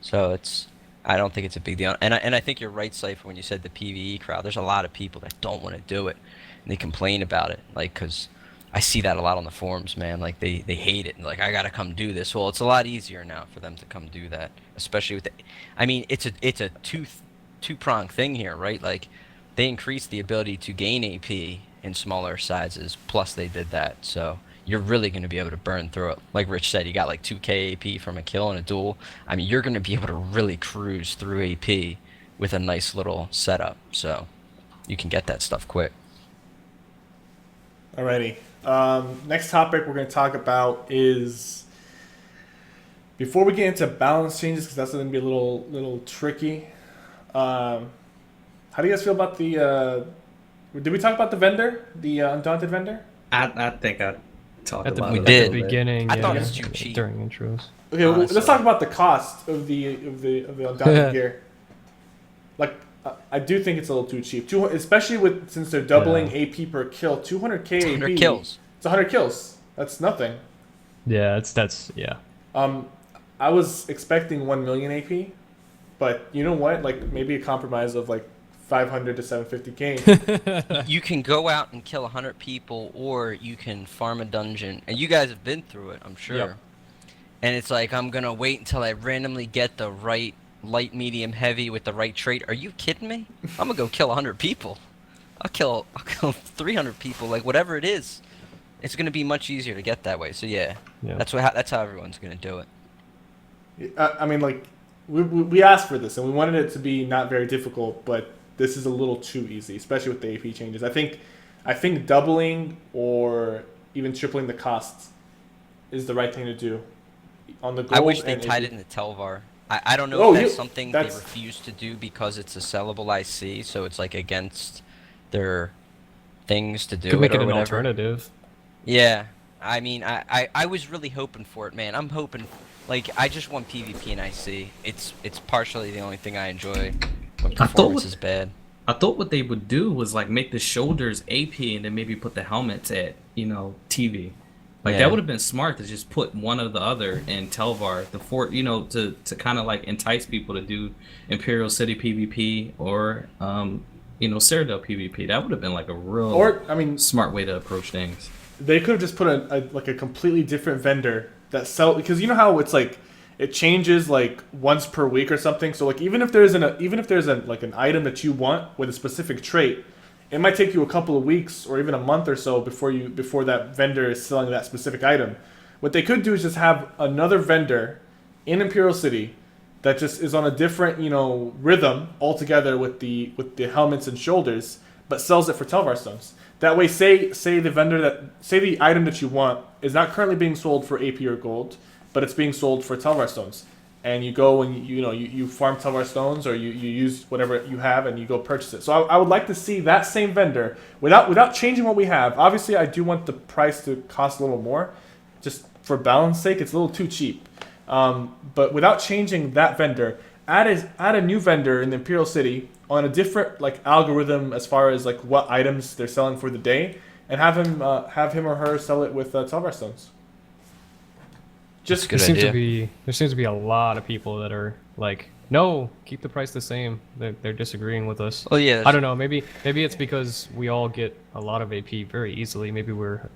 So I don't think it's a big deal. And I think you're right, Cypher, when you said the PvE crowd. There's a lot of people that don't want to do it, and they complain about it, like, because I see that a lot on the forums, man. Like, they hate it. Like, I got to come do this. Well, it's a lot easier now for them to come do that, especially with the... I mean, it's a two-pronged thing here, right? Like, they increased the ability to gain AP in smaller sizes, plus they did that, so you're really going to be able to burn through it. Like Rich said, you got like 2k AP from a kill in a duel. I mean, you're going to be able to really cruise through AP with a nice little setup, so you can get that stuff quick. Alrighty. Next topic we're going to talk about is, before we get into balance changes, because that's going to be a little tricky. How do you guys feel about the? Did we talk about the vendor, the Undaunted vendor? I think I talked At the, about We it. at did. the beginning, I yeah, thought it was too cheap. during intros. Okay, well, Honestly. let's talk about the cost of the Undaunted gear. Like, I do think it's a little too cheap. Especially since they're doubling AP per kill. 200k AP. 100 kills. It's 100 kills. That's nothing. Yeah, that's yeah. I was expecting 1 million AP, but you know what? Like, maybe a compromise of like 500 to 750k. You can go out and kill 100 people, or you can farm a dungeon. And you guys have been through it, I'm sure. Yep. And it's like, I'm going to wait until I randomly get the right light, medium, heavy with the right trait. Are you kidding me? I'm going to go kill 100 people. I'll kill 300 people, like whatever it is. It's going to be much easier to get that way. So yeah, Yeah. that's how everyone's going to do it. I mean, like, we asked for this, and we wanted it to be not very difficult, but this is a little too easy, especially with the AP changes. I think doubling or even tripling the costs is the right thing to do on the gold. I wish they and tied AP. it into Telvar. I don't know Oh, if that's something they that's refuse to do because it's a sellable IC, so it's like against their things to Could do make it it or an whatever. alternative. Yeah, I mean, I was really hoping for it, man. I'm hoping, like, I just want PvP and IC. It's partially the only thing I enjoy when I thought performance what is bad. I thought what they would do was like make the shoulders AP and then maybe put the helmets at TV. Like that Yeah. would have been smart to just put one or the other in Telvar, the fort, to kind of like entice people to do Imperial City PvP or Citadel PvP. That would have been like a real or I mean, smart way to approach things. they could have just put a completely different vendor that sell, because you know how it's like it changes like once per week or something. So like even if there's like an item that you want with a specific trait, it might take you a couple of weeks or even a month or so before that vendor is selling that specific item. What they could do is just have another vendor in Imperial City that just is on a different rhythm altogether with the helmets and shoulders, but sells it for Telvar stones. That way, say the item that you want is not currently being sold for AP or gold, but it's being sold for Telvar stones, and you go and you farm Telvar stones, or you use whatever you have and you go purchase it. So I would like to see that same vendor without changing what we have. Obviously, I do want the price to cost a little more, just for balance sake. It's a little too cheap. But without changing that vendor, add a new vendor in the Imperial City on a different like algorithm as far as like what items they're selling for the day, and have him or her sell it with Telvar stones. Just Good There idea. seems to be a lot of people that are like, no, keep the price the same. They're disagreeing with us. Oh yeah, I don't know. Maybe it's because we all get a lot of AP very easily. Maybe we're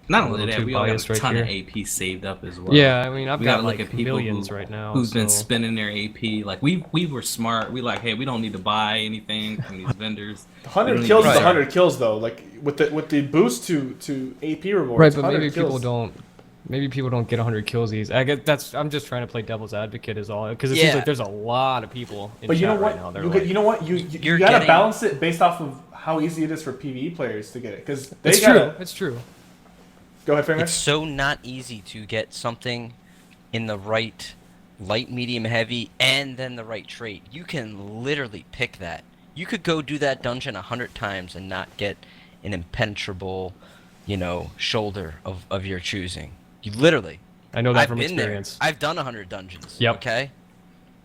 Not a only little that, too we all got biased a right ton here. of AP saved up as well. Yeah, I mean, I've We got gotta look like at people millions right now. who's been so- spending their AP. Like we were smart. We like, hey, we don't need to buy anything from these vendors. We 100 don't kills need is to- 100 kills though. Like with the boost to AP rewards. Right, but 100 maybe kills. people don't. Maybe people don't get 100 kills easy. I guess I'm just trying to play devil's advocate is all, because it seems Yeah. like there's a lot of people in But you chat know what? right now. They're You, like, you know what? You You're gotta getting- balance it based off of how easy it is for PvE players to get it. Because they it's gotta true. It's true. go ahead, Framer. It's so not easy to get something in the right light, medium, heavy, and then the right trait. You can literally pick that. You could go do that dungeon 100 times and not get an impenetrable, shoulder of your choosing. You literally. I know that I've from been experience. there. I've done 100 dungeons. Yep. Okay.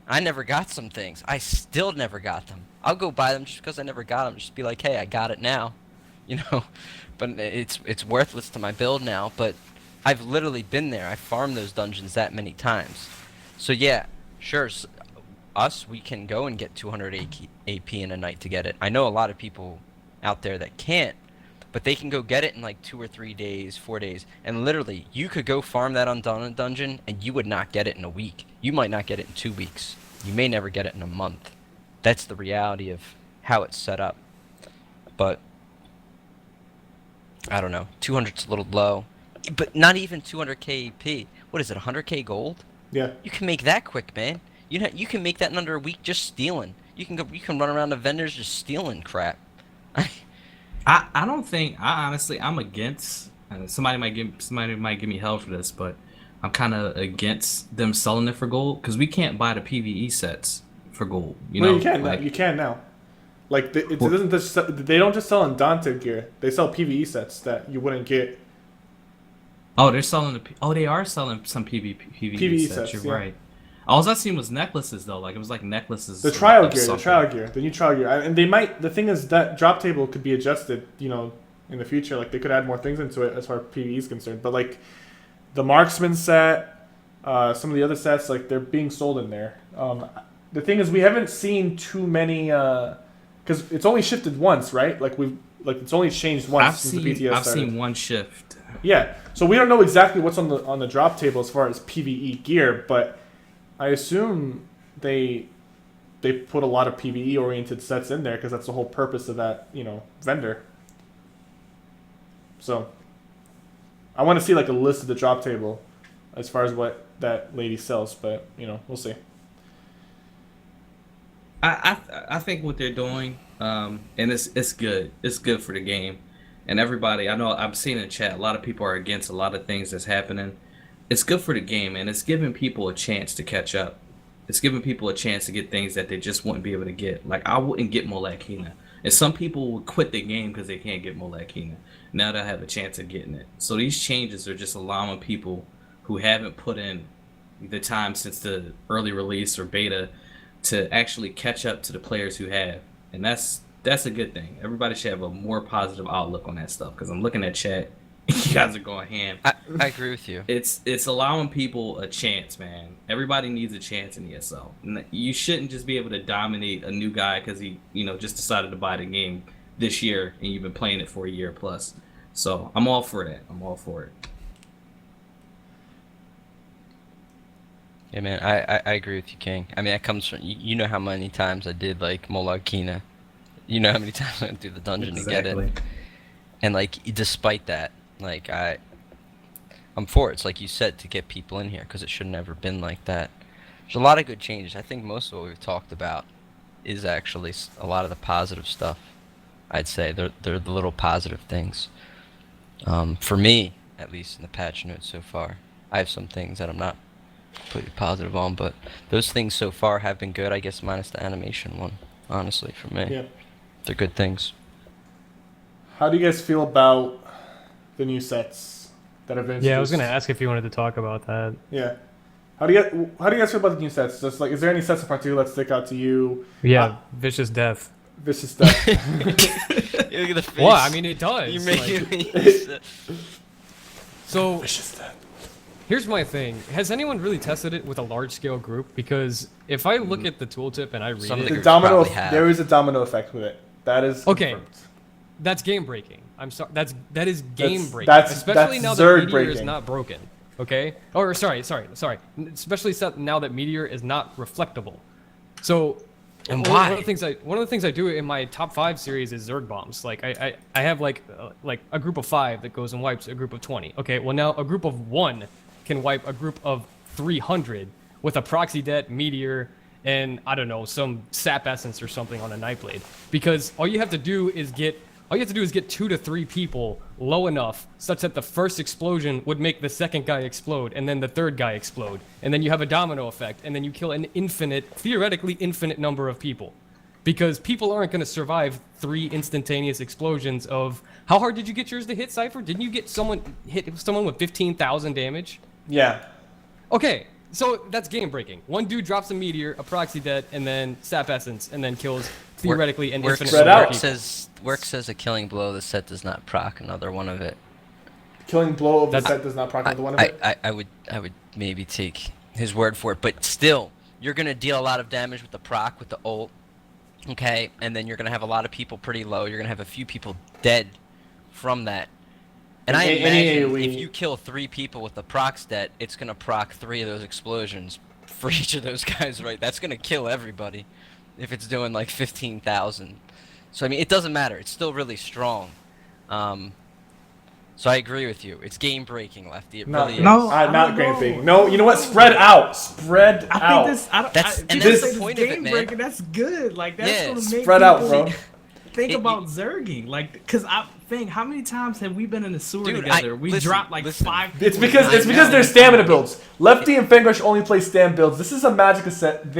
I never got some things. I still never got them. I'll go buy them just because I never got them. Just be like, hey, I got it now, you know. But it's worthless to my build now. But I've literally been there. I farmed those dungeons that many times. So yeah, sure. We can go and get 200 AP in a night to get it. I know a lot of people out there that can't. But they can go get it in like 2 or 3 days, 4 days, and literally, you could go farm that undone dungeon, and you would not get it in a week. You might not get it in 2 weeks. You may never get it in a month. That's the reality of how it's set up. But I don't know. 200's a little low, but not even 200k AP. What is it? 100k gold? Yeah. You can make that quick, man. You can make that in under a week just stealing. You can run around the vendors just stealing crap. I don't think I'm against. Somebody might give me hell for this, but I'm kind of against them selling it for gold because we can't buy the PVE sets for gold. You can now. You can now. Like it doesn't just, they don't just sell Andante gear. They sell PVE sets that you wouldn't get. Oh, they are selling some PVE sets. You're yeah. right. All I seen was necklaces though. Like it was like necklaces. The trial gear, the new trial gear, and they might. The thing is that drop table could be adjusted. In the future, like they could add more things into it as far as PVE is concerned. But like the marksman set, some of the other sets, like they're being sold in there. The thing is, we haven't seen too many because it's only shifted once, right? It's only changed once since the PTS I've started. seen one shift. Yeah, so we don't know exactly what's on the drop table as far as PVE gear, but I assume they put a lot of PVE oriented sets in there because that's the whole purpose of that vendor. So I want to see like a list of the drop table as far as what that lady sells, but we'll see. I think what they're doing, and it's good. It's good for the game, and everybody. I know I'm seeing in chat a lot of people are against a lot of things that's happening. It's good for the game, and it's giving people a chance to catch up. It's giving people a chance to get things that they just wouldn't be able to get. Like I wouldn't get Molekina, and some people would quit the game because they can't get Molekina. Now they have a chance of getting it. So these changes are just allowing people who haven't put in the time since the early release or beta to actually catch up to the players who have, and that's a good thing. Everybody should have a more positive outlook on that stuff because I'm looking at chat. You guys are going ham. I agree with you. It's allowing people a chance, man. Everybody needs a chance in ESO. You shouldn't just be able to dominate a new guy because he, just decided to buy the game this year and you've been playing it for a year plus. So I'm all for that. I'm all for it. Yeah, man, I agree with you, King. I mean, that comes from you know how many times I did like Molekina. You know how many times I went through the dungeon to get it. And like, despite that, like I'm for it. It's like you said, to get people in here because it should have never been like that. There's a lot of good changes. I think most of what we've talked about is actually a lot of the positive stuff. I'd say they're the little positive things. For me, at least in the patch notes so far, I have some things that I'm not completely positive on, but those things so far have been good. I guess minus the animation one, honestly, for me. Yeah. They're good things. How do you guys feel about the new sets that have been introduced? Yeah, I was gonna ask if you wanted to talk about that. Yeah. How do you guys feel about the new sets? Just like, is there any sets in particular that stick out to you? Yeah, Vicious Death. Vicious Death. Look at the face. Well, I mean, it does. You make like, so Vicious Death. here's my thing. Has anyone really tested it with a large-scale group? Because if I look at the tooltip and I read Some of it, the The groups domino. probably have. There is a domino effect with it. That is Okay. confirmed. that's game breaking. I'm sorry. That is game breaking. that's- Especially that's now that Zerg Meteor is breaking. not broken. Okay. Or sorry. Especially now that Meteor is not reflectable. So. And one why? of the things I do in my top 5 series is Zerg bombs. Like I have like a group of 5 that goes and wipes a group of 20. Okay, well now a group of 1 can wipe a group of 300 with a proxy det, meteor, and I don't know, some sap essence or something on a Nightblade. Because all you have to do is get 2 to 3 people low enough such that the first explosion would make the second guy explode and then the third guy explode. And then you have a domino effect and then you kill an theoretically infinite number of people. Because people aren't going to survive 3 instantaneous explosions of... How hard did you get yours to hit, Cypher? Didn't you hit someone with 15,000 damage? Yeah. Okay, so that's game breaking. One dude drops a meteor, a proxy det, and then sap essence, and then kills theoretically an infinite Spread number out. of people. Work says a killing blow. The set does not proc another one of it. Killing blow of the That's- set does not proc another one of it. I would maybe take his word for it, but still, you're gonna deal a lot of damage with the proc with the ult, okay, and then you're gonna have a lot of people pretty low. You're gonna have a few people dead from that. And I imagine AoE. if you kill 3 people with the proc stat, it's gonna proc 3 of those explosions for each of those guys, right? That's gonna kill everybody if it's doing like 15,000. So I mean, it doesn't matter. It's still really strong. So I agree with you. It's game breaking, Lefty. It really is. No. I not don't game know. breaking. No, you know what? Spread out. Spread I out. think this. I don't. That's- I, and people that's say the this point of it, game man. breaking. That's good. Like that's Yeah, gonna make Spread out, people bro. think It- about zerging. Like, cause I think how many times have we been in the sewer Dude, together? We listen, dropped like listen. 5. It's people because in I know. they're stamina builds. Lefty and Fangrush only play stam builds. This is a Magicka set.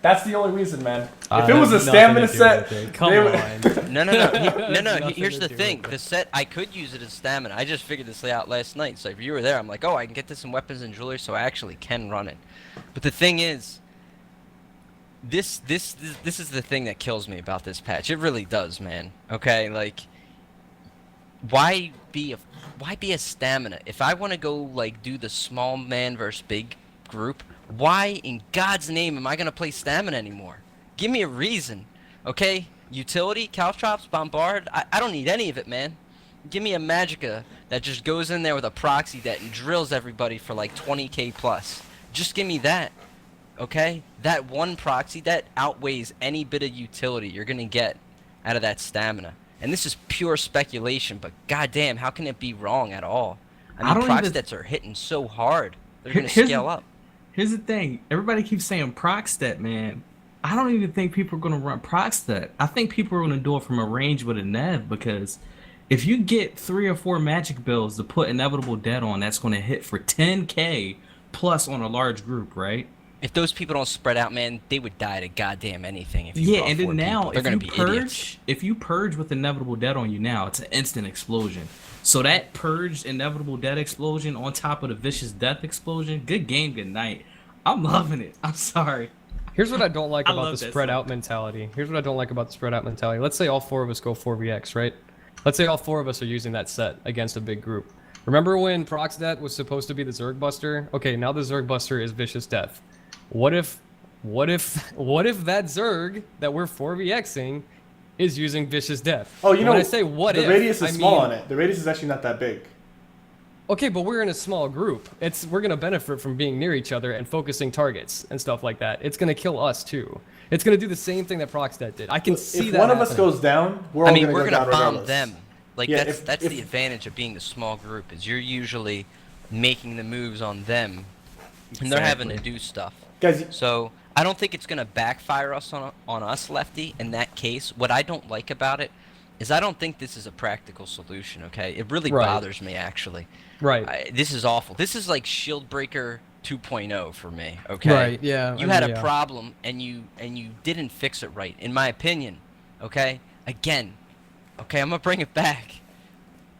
That's the only reason, man. If it was a stamina set, Come they would- on. No. Nothing Here's to the do thing. with it. The set, I could use it as stamina. I just figured this out last night. So if you were there, I'm like, oh, I can get this in weapons and jewelry, so I actually can run it. But the thing is, this is the thing that kills me about this patch. It really does, man. Okay, like, why be a stamina? If I want to go like do the small man versus big group, why in God's name am I gonna play stamina anymore? Give me a reason, okay? Utility, Caltrops, Bombard. I don't need any of it, man. Give me a Magicka that just goes in there with a proxy that and drills everybody for like 20k plus. Just give me that, okay? That one proxy that outweighs any bit of utility you're gonna get out of that stamina. And this is pure speculation, but goddamn, how can it be wrong at all? I I mean, don't proc even- stats are hitting so hard. They're gonna Here's scale the- up. Here's the thing. Everybody keeps saying proc stat, man. I don't even think people are gonna run proc stat. I think people are gonna do it from a range with a Nev because if you get 3 or 4 magic bills to put inevitable dead on, that's gonna hit for 10k plus on a large group, right? If those people don't spread out, man, they would die to goddamn anything. If you Yeah, brought and then 4 now people. They're if gonna you be purge, idiots. if you purge with inevitable dead on you now, it's an instant explosion. So that purged inevitable death explosion on top of the vicious death explosion, good game, good night. I'm loving it. I'm sorry. Here's what I don't like I about love the that spread stuff. out mentality. Here's what I don't like about the spread out mentality. Let's say all 4 of us go 4vx, right? Let's say all 4 of us are using that set against a big group. Remember when Proxdet was supposed to be the Zerg Buster? Okay, now the Zerg Buster is Vicious Death. What if that Zerg that we're 4vxing is using Vicious Death? Oh, you And know, when I say what the if, radius is I small mean, on it. The radius is actually not that big. Okay, but we're in a small group. We're gonna benefit from being near each other and focusing targets and stuff like that. It's gonna kill us too. It's gonna do the same thing that Proxdet did. I can see If that one of us happening. goes down, we're I all mean, gonna we're go gonna down bomb regardless. them. Like Yeah, that's the advantage of being the small group is you're usually making the moves on them, and they're having to do stuff. Guys, So I don't think it's gonna backfire us on us, Lefty. In that case, what I don't like about it is I don't think this is a practical solution. Okay, it really Right. bothers me actually. Right. This is awful. This is like Shield Breaker 2.0 for me. Okay. Right, yeah, You I had mean, a yeah. problem and you didn't fix it right, in my opinion. Okay. Again. Okay, I'm gonna bring it back.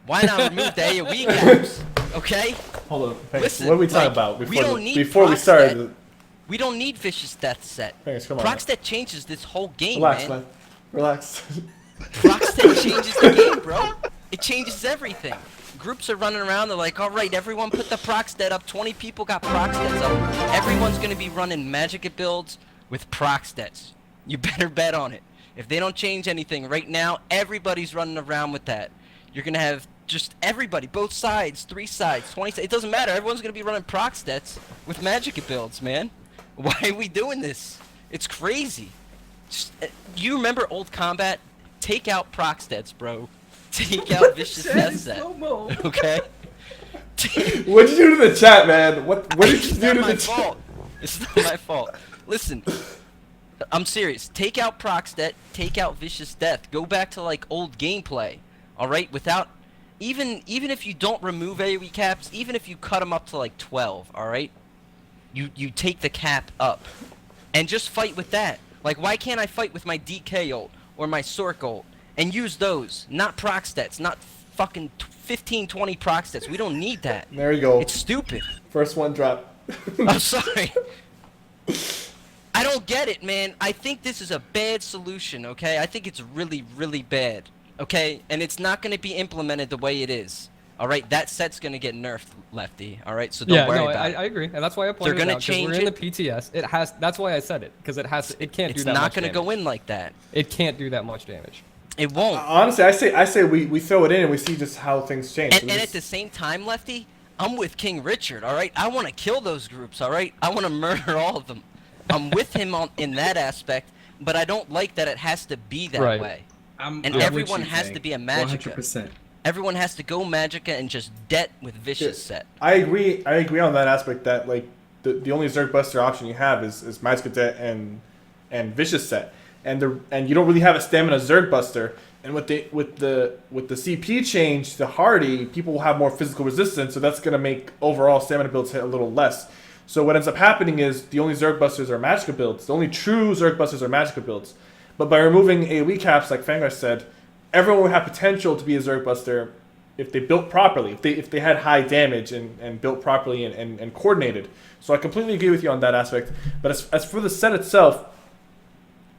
Why not remove the AOE caps? Okay. hold on. Thanks. Listen, What are we talking like, about we before, don't need before we Proxtet. started? We don't need Vicious Death set. Thanks, come on. Proxtet changes this whole game, Relax, man. man. Relax. Proxtet changes the game, bro. It changes everything. Groups are running around, they're like, alright, everyone put the Proxtet up. 20 people got Proxtets up. Everyone's gonna be running Magicka builds with Proxtets. You better bet on it. If they don't change anything right now, everybody's running around with that. You're gonna have just everybody, both sides, 3 sides, 20 sides. It doesn't matter. Everyone's gonna be running Proxtets with Magicka builds, man. Why are we doing this? It's crazy. You remember old combat? Take out Proxtets, bro. Take out Vicious Death set. Okay? What'd you do to the chat, man? What did you It's do not to my the fault. chat? It's not my fault. Listen, I'm serious. Take out Proxtet. Take out Vicious Death. Go back to like old gameplay. All right, without even if you don't remove AoE caps, even if you cut them up to like 12. All right, you take the cap up, and just fight with that. Like, why can't I fight with my DK ult or my Sork ult and use those? Not Proxtets. Not fucking 15, 20 Proxtets. We don't need that. There you go. It's stupid. First one drop. I'm sorry. I don't get it, man. I think this is a bad solution, okay? I think it's really, really bad, okay? And it's not going to be implemented the way it is. All right, that set's going to get nerfed, Lefty. All right, so don't Yeah, worry no, about it. I agree, and that's why I pointed gonna it out. 'Cause change we're in it. the PTS. It has. That's why I said it, because it has. It can't do It's that not much going to damage. go in like that. It can't do that much damage. It won't. Honestly, I say we throw it in and we see just how things change. And at the same time, Lefty, I'm with King Richard, all right? I want to kill those groups, all right? I want to murder all of them. I'm with him in that aspect, but I don't like that it has to be that Right. way. I'm And with everyone you, has Fang. to be a Magicka. 100%. Everyone has to go Magicka and just det with Vicious set. I agree on that aspect that like the only Zerg Buster option you have is Magic Cadet and Vicious Set. And you don't really have a stamina Zerg Buster. And with the CP change to Hardy, people will have more physical resistance, so that's gonna make overall stamina builds hit a little less. So what ends up happening is the only Zerg Busters are Magicka builds. The only true Zerg Busters are Magicka builds. But by removing AoE caps, like Fangar said, everyone would have potential to be a Zerg Buster if they built properly, if they had high damage and built properly and coordinated. So I completely agree with you on that aspect. But as for the set itself,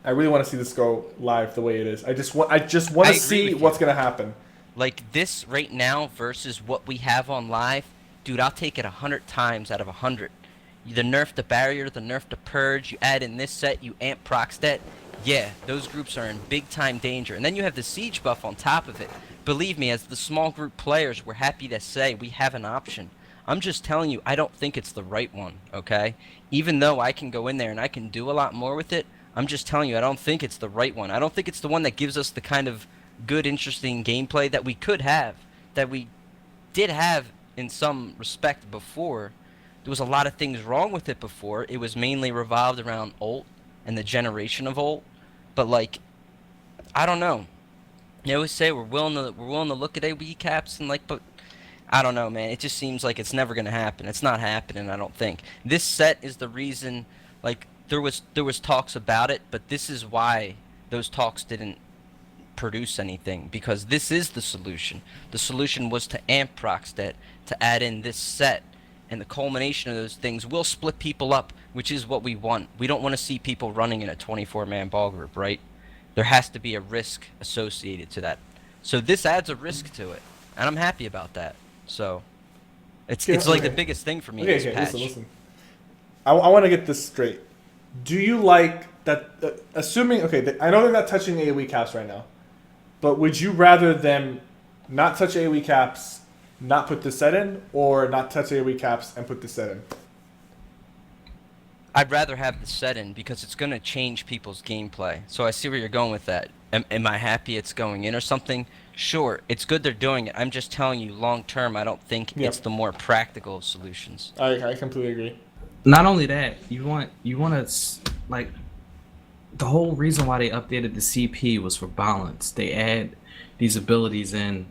I really want to see this go live the way it is. I just want I to agree see with what's you. gonna happen. Like this right now versus what we have on live, dude, I'll take it 100 times out of 100. The nerf the barrier, the nerf the purge, you add in this set, you amp Proxtet. Yeah, those groups are in big time danger. And then you have the siege buff on top of it. Believe me, as the small group players, we're happy to say we have an option. I'm just telling you, I don't think it's the right one, okay? Even though I can go in there and I can do a lot more with it, I'm just telling you, I don't think it's the right one. I don't think it's the one that gives us the kind of good, interesting gameplay that we could have, that we did have in some respect before. There was a lot of things wrong with it before. It was mainly revolved around ult and the generation of ult. But like, I don't know. They always say we're willing to look at AoE caps and like, but I don't know, man. It just seems like it's never gonna happen. It's not happening, I don't think. This set is the reason. Like there was talks about it, but this is why those talks didn't produce anything, because this is the solution. The solution was to amp Proxtet, to add in this set, and the culmination of those things will split people up, which is what we want. We don't want to see people running in a 24-man ball group, right? There has to be a risk associated to that. So this adds a risk to it, and I'm happy about that. So it's like the biggest thing for me in this patch. Listen. I want to get this straight. Do you like that? Assuming I know they're not touching AoE caps right now, but would you rather them not touch AoE caps, not put the set in, or not touch AoE caps and put the set in? I'd rather have the set in because it's going to change people's gameplay. So I see where you're going with that. Am I happy it's going in or something? Sure, it's good they're doing it. I'm just telling you, long term, I don't think it's the more practical of solutions. I completely agree. Not only that, you want to like, the whole reason why they updated the CP was for balance. They add these abilities in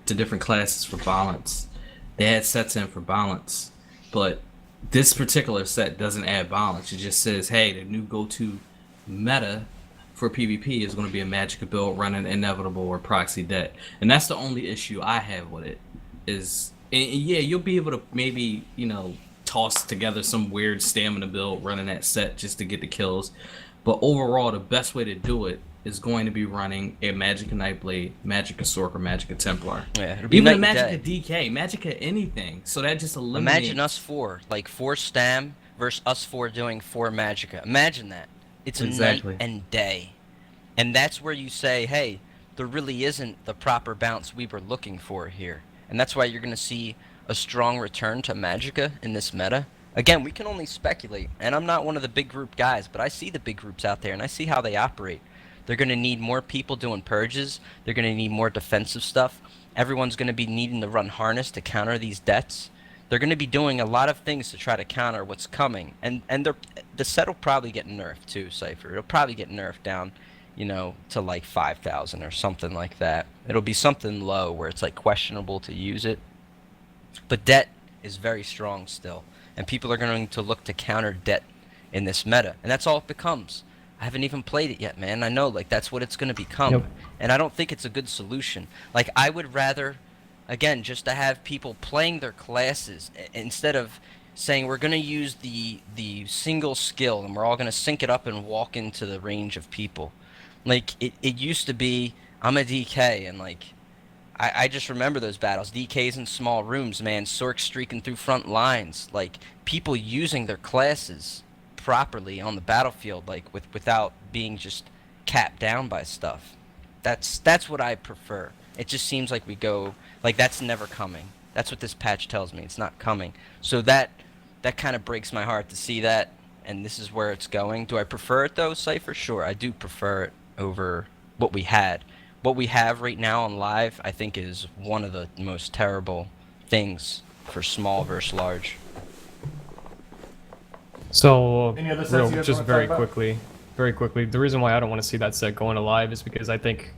to different classes for balance. They add sets in for balance, but this particular set doesn't add balance. It just says, hey, the new go-to meta for PvP is going to be a Magicka build running Inevitable or Proxy Det. And that's the only issue I have with it. Is, and yeah, you'll be able to maybe, toss together some weird stamina build running that set just to get the kills. But overall, the best way to do it is going to be running a Magicka Nightblade, Magicka Sorc, or Magicka Templar. Yeah, it'll be even a night Magicka and DK, Magicka anything. So that just eliminates... Imagine us four, like 4 Stam versus us 4 doing 4 Magicka. Imagine that. It's a night and day. And that's where you say, hey, there really isn't the proper bounce we were looking for here. And that's why you're going to see a strong return to Magicka in this meta. Again, we can only speculate, and I'm not one of the big group guys, but I see the big groups out there, and I see how they operate. They're going to need more people doing purges. They're going to need more defensive stuff. Everyone's going to be needing to run Harness to counter these debts. They're going to be doing a lot of things to try to counter what's coming. And the set will probably get nerfed too, Cypher. It'll probably get nerfed down, to like 5,000 or something like that. It'll be something low where it's like questionable to use it. But debt is very strong still. And people are going to look to counter debt in this meta. And that's all it becomes. I haven't even played it yet, man. I know, that's what it's going to become. Yep. And I don't think it's a good solution. I would rather, again, just to have people playing their classes instead of saying we're going to use the single skill and we're all going to sync it up and walk into the range of people. It used to be, I'm a DK, and, I just remember those battles. DKs in small rooms, man. Sorc streaking through front lines. People using their classes properly on the battlefield, without being just capped down by stuff. That's what I prefer. It just seems like we go, that's never coming. That's what this patch tells me. It's not coming. So that kind of breaks my heart to see that, and this is where it's going. Do I prefer it, though, Cypher? Sure, I do prefer it over what we had. What we have right now on live, I think, is one of the most terrible things for small versus large. So, Any other sets you guys just wanna very talk about? quickly, the reason why I don't want to see that set going to live is because I think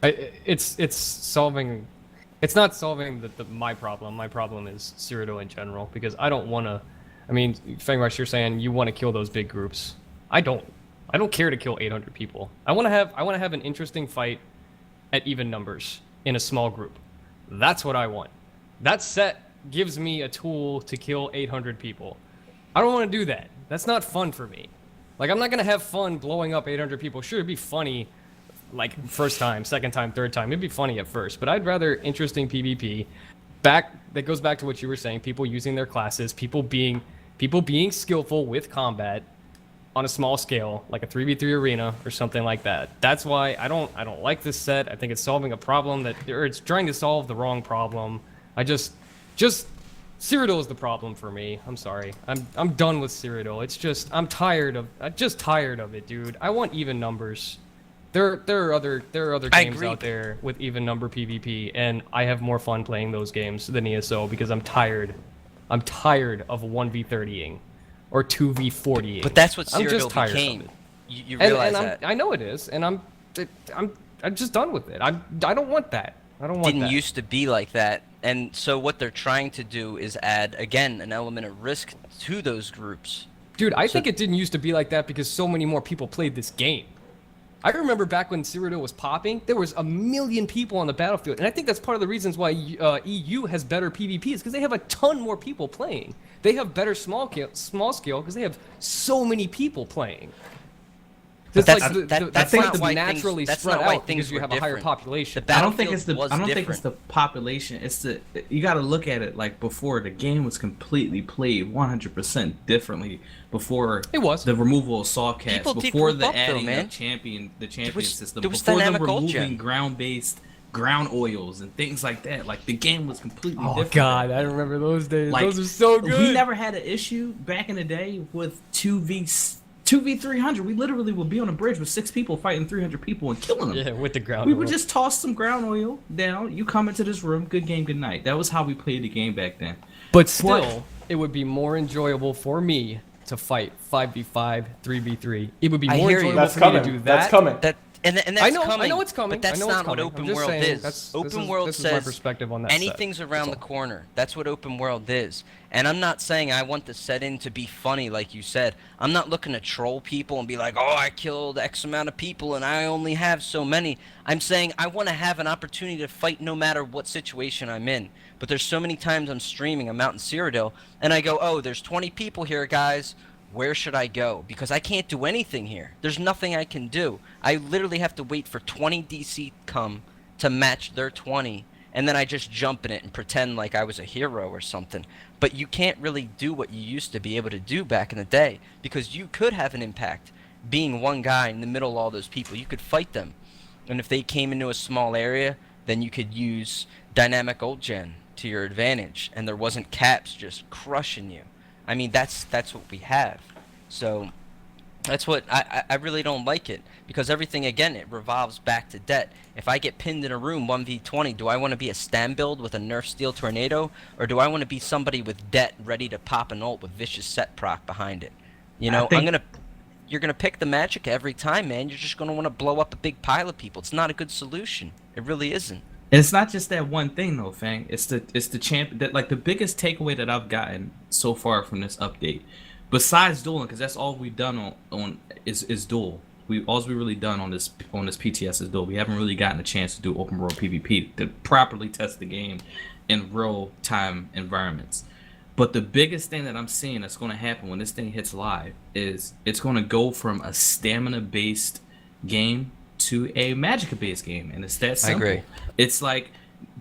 it's not solving my problem. My problem is Cyrodiil in general, because I don't want to. I mean, Fangrush, you're saying you want to kill those big groups. I don't care to kill 800 people. I want to have an interesting fight at even numbers in a small group. That's what I want. That set gives me a tool to kill 800 people. I don't want to do that. That's not fun for me. I'm not going to have fun blowing up 800 people. Sure, it'd be funny, first time, second time, third time. It'd be funny at first, but I'd rather interesting PvP. That goes back to what you were saying, people using their classes, people being skillful with combat on a small scale, like a 3v3 arena or something like that. That's why I don't like this set. I think it's solving a problem it's trying to solve the wrong problem. Cyrodiil is the problem for me. I'm sorry. I'm done with Cyrodiil. It's just I'm tired of it, dude. I want even numbers. There are other games out there with even number PvP, and I have more fun playing those games than ESO because I'm tired. I'm tired of 1v30ing. Or 2v40. But that's what I'm just Cyrodiil tired became. of it. You realize that? I know it is, and I'm just done with it. I don't want that. I don't want that. Didn't used to be like that, and so what they're trying to do is add again an element of risk to those groups. Dude, I think it didn't used to be like that because so many more people played this game. I remember back when Cyrodiil was popping, there was 1 million people on the battlefield, and I think that's part of the reasons why EU has better PvP is because they have a ton more people playing. They have better small scale because they have so many people playing. But It's that's- like that- the that's things not why naturally that's spread not why out things because you were have a higher different. population. The I don't think Battlefield was I don't think it's the different. population. It's the you got to look at it like before the game was completely played 100% differently. Before It was. the removal of saw cats, People did before group the up, though, adding man. of champion was- system, there was before them dynamic ult removing gen. ground-based ground oils and things like that. Like the game was completely Oh different. god, I remember those days. Like, those are so good. We never had an issue back in the day with 2v300. We literally would be on a bridge with 6 people fighting 300 people and killing them. Yeah, with the ground. We would roll. just toss some ground oil down. You come into this room, good game, good night. That was how we played the game back then. But still, it would be more enjoyable for me to fight 5v5, 3v3. It would be I more hear you. enjoyable That's for me coming. to do that. That's coming. And that's I know, coming. I know it's coming. But that's I know it's not what coming. open I'm just world saying, is. Open world this says is my perspective on that. anything's around the corner. That's what open world is. And I'm not saying I want the set-in to be funny, like you said. I'm not looking to troll people and be like, oh, I killed X amount of people and I only have so many. I'm saying I want to have an opportunity to fight no matter what situation I'm in. But there's so many times I'm streaming, I'm out in Cyrodiil, and I go, oh, there's 20 people here, guys. Where should I go? Because I can't do anything here. There's nothing I can do. I literally have to wait for 20 DC come to match their 20, and then I just jump in it and pretend like I was a hero or something. But you can't really do what you used to be able to do back in the day, because you could have an impact being one guy in the middle of all those people. You could fight them, and if they came into a small area, then you could use dynamic ult gen to your advantage, and there wasn't caps just crushing you. I mean, that's what we have. So that's what I really don't like it, because everything, again, it revolves back to debt. If I get pinned in a room 1v20, do I want to be a stam build with a nerf steel tornado, or do I want to be somebody with debt ready to pop an ult with vicious set proc behind it? You know, you're gonna pick the magic every time, man. You're just gonna want to blow up a big pile of people. It's not a good solution. It really isn't. And it's not just that one thing though, Fang. It's the champ that like the biggest takeaway that I've gotten so far from this update, besides dueling, because that's all we've done on is duel. All we really done on this PTS is duel. We haven't really gotten a chance to do open world PvP to properly test the game in real time environments. But the biggest thing that I'm seeing that's going to happen when this thing hits live is it's going to go from a stamina based game to a Magicka based game, and it's that simple. I agree. It's like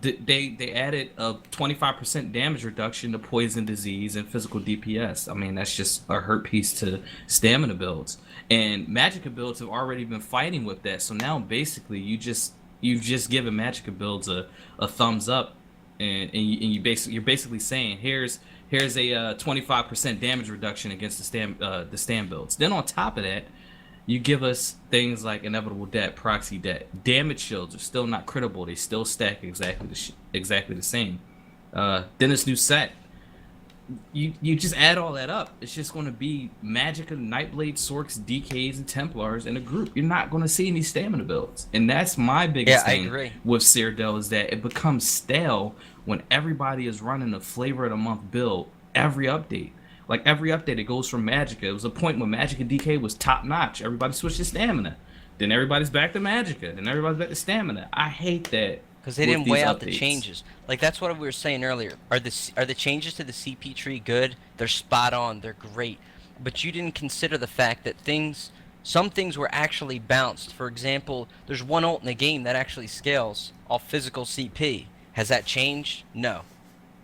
they added a 25% damage reduction to poison, disease, and physical DPS. I mean, that's just a hurt piece to stamina builds, and Magicka builds have already been fighting with that. So now basically you've just given Magicka builds a thumbs up, and you're basically saying here's a 25% damage reduction against the stand builds. Then on top of that, you give us things like inevitable debt, proxy debt, damage shields are still not critical. They still stack exactly the same. Then this new set, you just add all that up. It's just going to be Magicka, Nightblade, Sorks, DKs, and Templars in a group. You're not going to see any stamina builds, and that's my biggest thing with Cyrodiil is that it becomes stale when everybody is running a flavor of the month build every update. Like every update, it goes from Magicka. It was a point when Magicka DK was top notch. Everybody switched to stamina. Then everybody's back to Magicka. Then everybody's back to stamina. I hate that. Because they didn't weigh out the changes. Like that's what we were saying earlier. Are the changes to the CP tree good? They're spot on. They're great. But you didn't consider the fact that some things were actually bounced. For example, there's one ult in the game that actually scales off physical CP. Has that changed? No.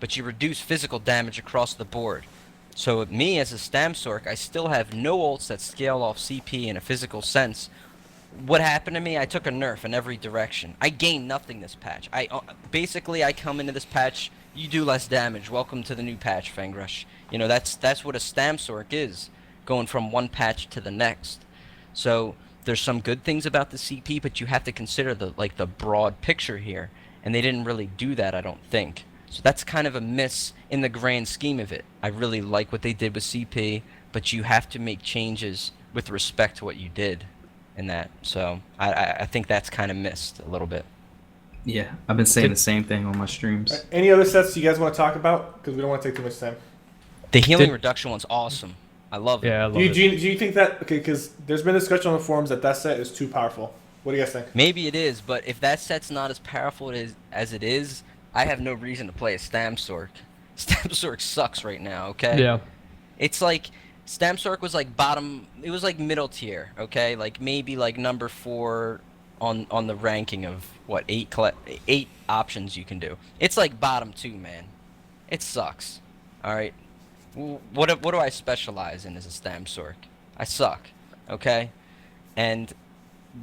But you reduce physical damage across the board. So me as a Stamsork, I still have no ults that scale off CP in a physical sense. What happened to me? I took a nerf in every direction. I gained nothing this patch. Basically I come into this patch, you do less damage. Welcome to the new patch, Fangrush. You know, that's what a Stamsork is, going from one patch to the next. So there's some good things about the CP, but you have to consider the broad picture here, and they didn't really do that, I don't think. So that's kind of a miss in the grand scheme of it. I really like what they did with CP, but you have to make changes with respect to what you did in that. So I think that's kind of missed a little bit. Yeah, I've been saying the same thing on my streams. Any other sets you guys want to talk about? Because we don't want to take too much time. The healing reduction one's awesome. I love it. Yeah, I love Do you, it. do you think that okay? Because there's been discussion on the forums that set is too powerful. What do you guys think? Maybe it is, but if that set's not as powerful as it is, I have no reason to play a Stamsork. Stamsork sucks right now, okay? Yeah. It's like Stamsork was like bottom. It was like middle tier, okay? Like maybe like number 4 on the ranking of what 8 options you can do. It's like bottom 2, man. It sucks. All right. What do I specialize in as a Stamsork? I suck, okay? And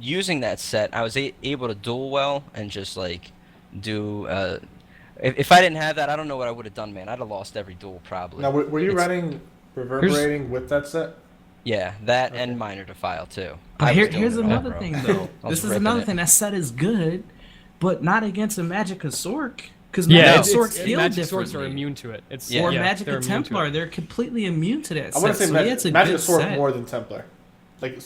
using that set, I was able to duel well and just like do. If I didn't have that, I don't know what I would have done, man. I'd have lost every duel probably. Now, were you It's- running reverberating with that set? Yeah, that Okay. and minor defile too. But I was doing here's it all, another bro. thing though. I was This is ripping another it. thing. That set is good, but not against a Magicka Sork. Because Yeah, Magic Sorks feel Magic differently. Sorks are immune to it. It's Yeah. Or yeah, Magicka they're immune to Templar, it. they're completely immune to that I set. want to say So yeah, it's a Magic good Sword set. more than Templar. Like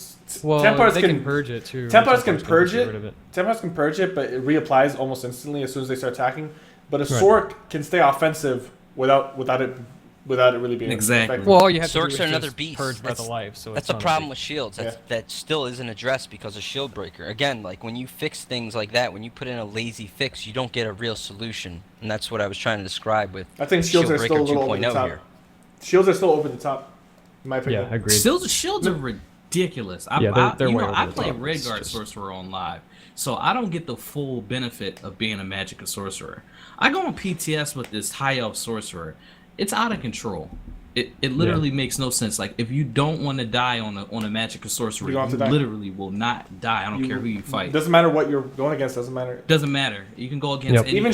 Well, Templars they can purge it too. Templars can get purge rid it. of it. Templars can purge it, but it reapplies almost instantly as soon as they start attacking. But a Right. Sork can stay offensive without it really being Exactly. effective. Well, all you have to Sorks do is are another just beast. purge Breath That's- of Life. So That's it's the not a problem big- with shields. Yeah. That still isn't addressed because of shield breaker. Again, like when you fix things like that, when you put in a lazy fix, you don't get a real solution, and that's what I was trying to describe with I think shields are Shield still a Breaker little over the 2.0 top. here. Shields are still over the top, in my opinion. Yeah, agreed. Shields are ridiculous. Yeah, they're way over I the play top. It's Redguard just- Sorcerer on live, so I don't get the full benefit of being a Magicka Sorcerer. I go on PTS with this High Elf Sorcerer. It's out of control. It literally makes no sense. Like if you don't want to die on a Magicka Sorcerer, You don't have you to die. literally will not die. I don't care who you fight. Doesn't matter what you're going against. Doesn't matter. Doesn't matter. You can go against Yep. anything. Even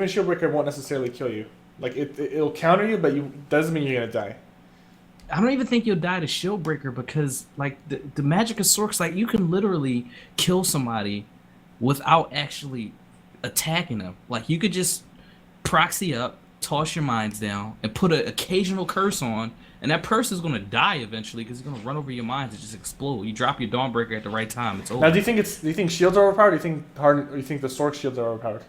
Shieldbreaker won't necessarily kill you. Like it'll counter you, but you doesn't mean you're gonna die. I don't even think you'll die to Shieldbreaker because like the Magicka Sorks, like you can literally kill somebody without actually attacking them. Like you could just proxy up, toss your mines down, and put an occasional curse on, and that person's gonna die eventually because he's gonna run over your mines and just explode. You drop your Dawnbreaker at the right time, it's over. Now, do you think shields are overpowered? Or do you think the Sork shields are overpowered?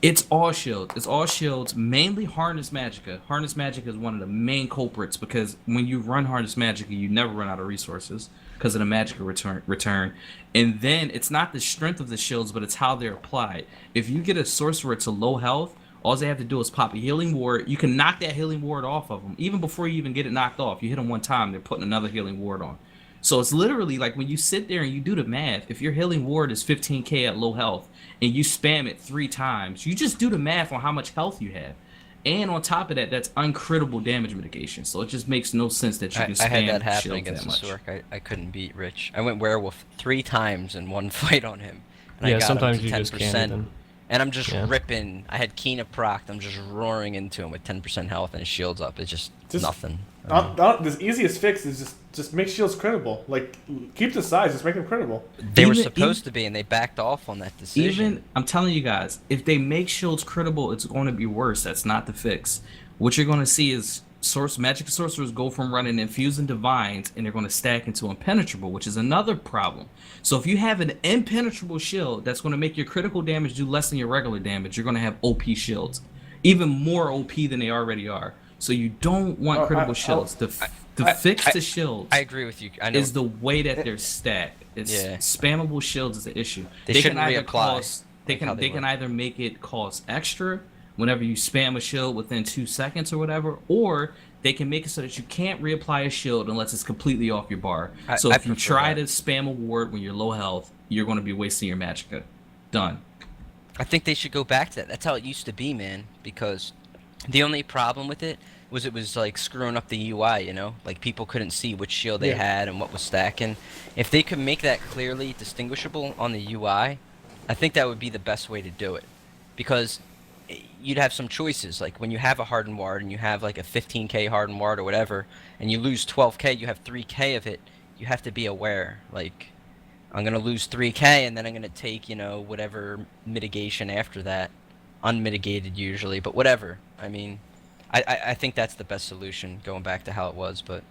It's all shields. It's all shields, mainly Harness Magicka. Harness Magicka is one of the main culprits because when you run Harness Magicka, you never run out of resources because of the Magicka return. And then it's not the strength of the shields, but it's how they're applied. If you get a sorcerer to low health, all they have to do is pop a healing ward. You can knock that healing ward off of them. Even before you even get it knocked off, you hit them one time, they're putting another healing ward on. So it's literally like when you sit there and you do the math, if your healing ward is 15k at low health and you spam it 3 times, you just do the math on how much health you have. And on top of that, that's uncritical damage mitigation. So it just makes no sense that you can I had that spam happen shields against that the much. Sork. I couldn't beat Rich. I went Werewolf 3 times in one fight on him. And Yeah, I got sometimes him to you 10%. just can't. And And I'm just Yeah. ripping. I had Kina procced. I'm just roaring into him with 10% health and his shield's up. It's just nothing. The easiest fix is just make shields critical. Like keep the size, just make them critical. They were Even- supposed to be, and they backed off on that decision. Even I'm telling you guys, if they make shields critical, it's going to be worse. That's not the fix. What you're going to see is magic sorcerers go from running infusing divines, and they're going to stack into impenetrable, which is another problem. So if you have an impenetrable shield that's going to make your critical damage do less than your regular damage, you're going to have OP shields, even more OP than they already are. So you don't want critical shields. The fix to shields I agree with you. I know. is the way that they're stacked. It's Yeah. spammable shields is the issue. They can shouldn't either reapply, cost they like how can they they can were. either make it cost extra whenever you spam a shield within 2 seconds or whatever, or they can make it so that you can't reapply a shield unless it's completely off your bar. So I if you prefer try that. to spam a ward when you're low health, you're going to be wasting your magicka. Done. I think they should go back to that. That's how it used to be, man. Because the only problem with it was like screwing up the UI, you know? Like people couldn't see which shield they Yeah. had and what was stacking. If they could make that clearly distinguishable on the UI, I think that would be the best way to do it. Because you'd have some choices. Like when you have a hardened ward and you have like a 15k hardened ward or whatever, and you lose 12k, you have 3k of it, you have to be aware. Like, I'm going to lose 3k and then I'm going to take, you know, whatever mitigation after that. Unmitigated usually, but whatever. I mean, I think that's the best solution, going back to how it was, but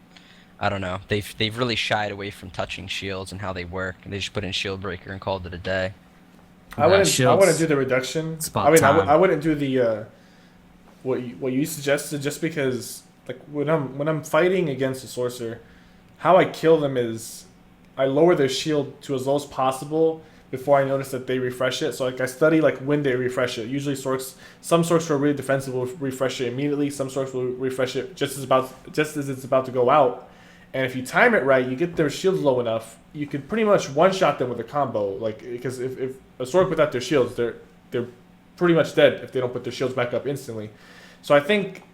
I don't know. They've really shied away from touching shields and how they work. They just put in shield breaker and called it a day. I wouldn't shields. do the reduction. It's about I mean, time. I wouldn't do the what you suggested just because like when I'm fighting against a sorcerer, how I kill them is I lower their shield to as low as possible before I notice that they refresh it. So like I study like when they refresh it. Usually some sorts who are really defensive will refresh it immediately. Some sorts will refresh it just as it's about to go out. And if you time it right, you get their shields low enough, you can pretty much one shot them with a combo. Like because if a sword without their shields, they're pretty much dead if they don't put their shields back up instantly. So I think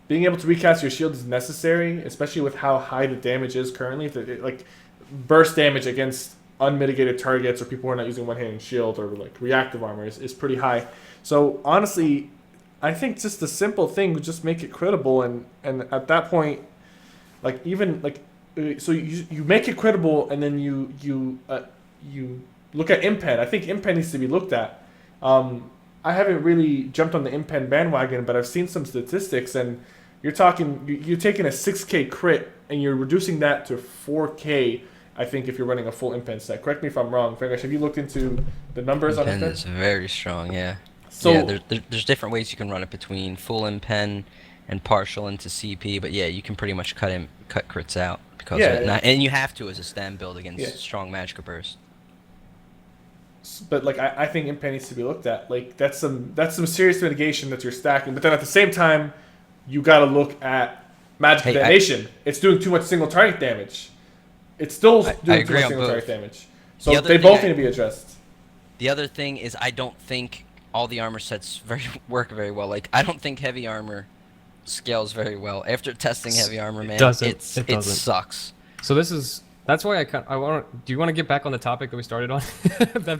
being able to recast your shield is necessary, especially with how high the damage is currently. Like burst damage against unmitigated targets or people who are not using one-handed shield or like reactive armor is pretty high. So honestly, I think just the simple thing would just make it critical, and at that point, like even like so you make it critical, and then you look at impen. I think impen needs to be looked at. I haven't really jumped on the impen bandwagon, but I've seen some statistics, and you're taking a 6K crit and you're reducing that to 4K. I think if you're running a full impen set. Correct me if I'm wrong. Fergus, have you looked into the numbers on Impen impen? is very strong, yeah. So yeah, there's different ways you can run it between full impen and partial into CP, but yeah, you can pretty much cut crits out because of it. And you have to as a stem build against strong magic burst. But like I think impen needs to be looked at. Like that's some serious mitigation that you're stacking. But then at the same time, you got to look at magic detonation. It's doing too much single target damage. It's still doing too much single target damage. So they both need to be addressed. The other thing is I don't think all the armor sets work very well. Like I don't think heavy armor scales very well. After testing heavy armor, man, it sucks. So that's why I want. Do you want to get back on the topic that we started on?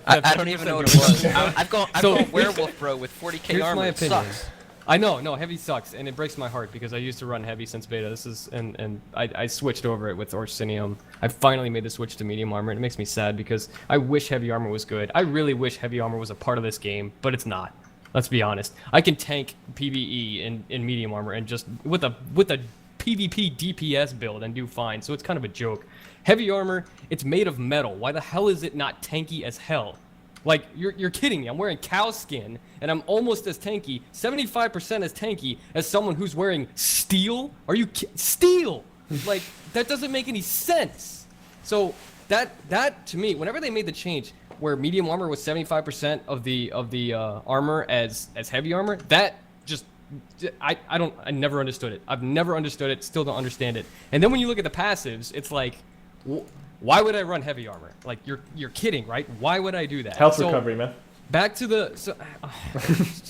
I don't even know what it was. I've gone werewolf, bro, with 40k here's armor. My opinion. It sucks. I know, no, heavy sucks, and it breaks my heart because I used to run heavy since beta. This is and I switched over it with Orsinium. I finally made the switch to medium armor, and it makes me sad because I wish heavy armor was good. I really wish heavy armor was a part of this game, but it's not. Let's be honest. I can tank PvE in medium armor and just with a PvP DPS build and do fine. So it's kind of a joke. Heavy armor, it's made of metal. Why the hell is it not tanky as hell? Like, you're kidding me. I'm wearing cow skin, and I'm almost as tanky, 75% as tanky as someone who's wearing steel. Are you steel? Like, that doesn't make any sense. So that to me, whenever they made the change where medium armor was 75% of the armor as heavy armor, that just I never understood it. I've never understood it. Still don't understand it. And then when you look at the passives, it's like, why would I run heavy armor? Like you're kidding, right? Why would I do that? Health recovery, man. Back to the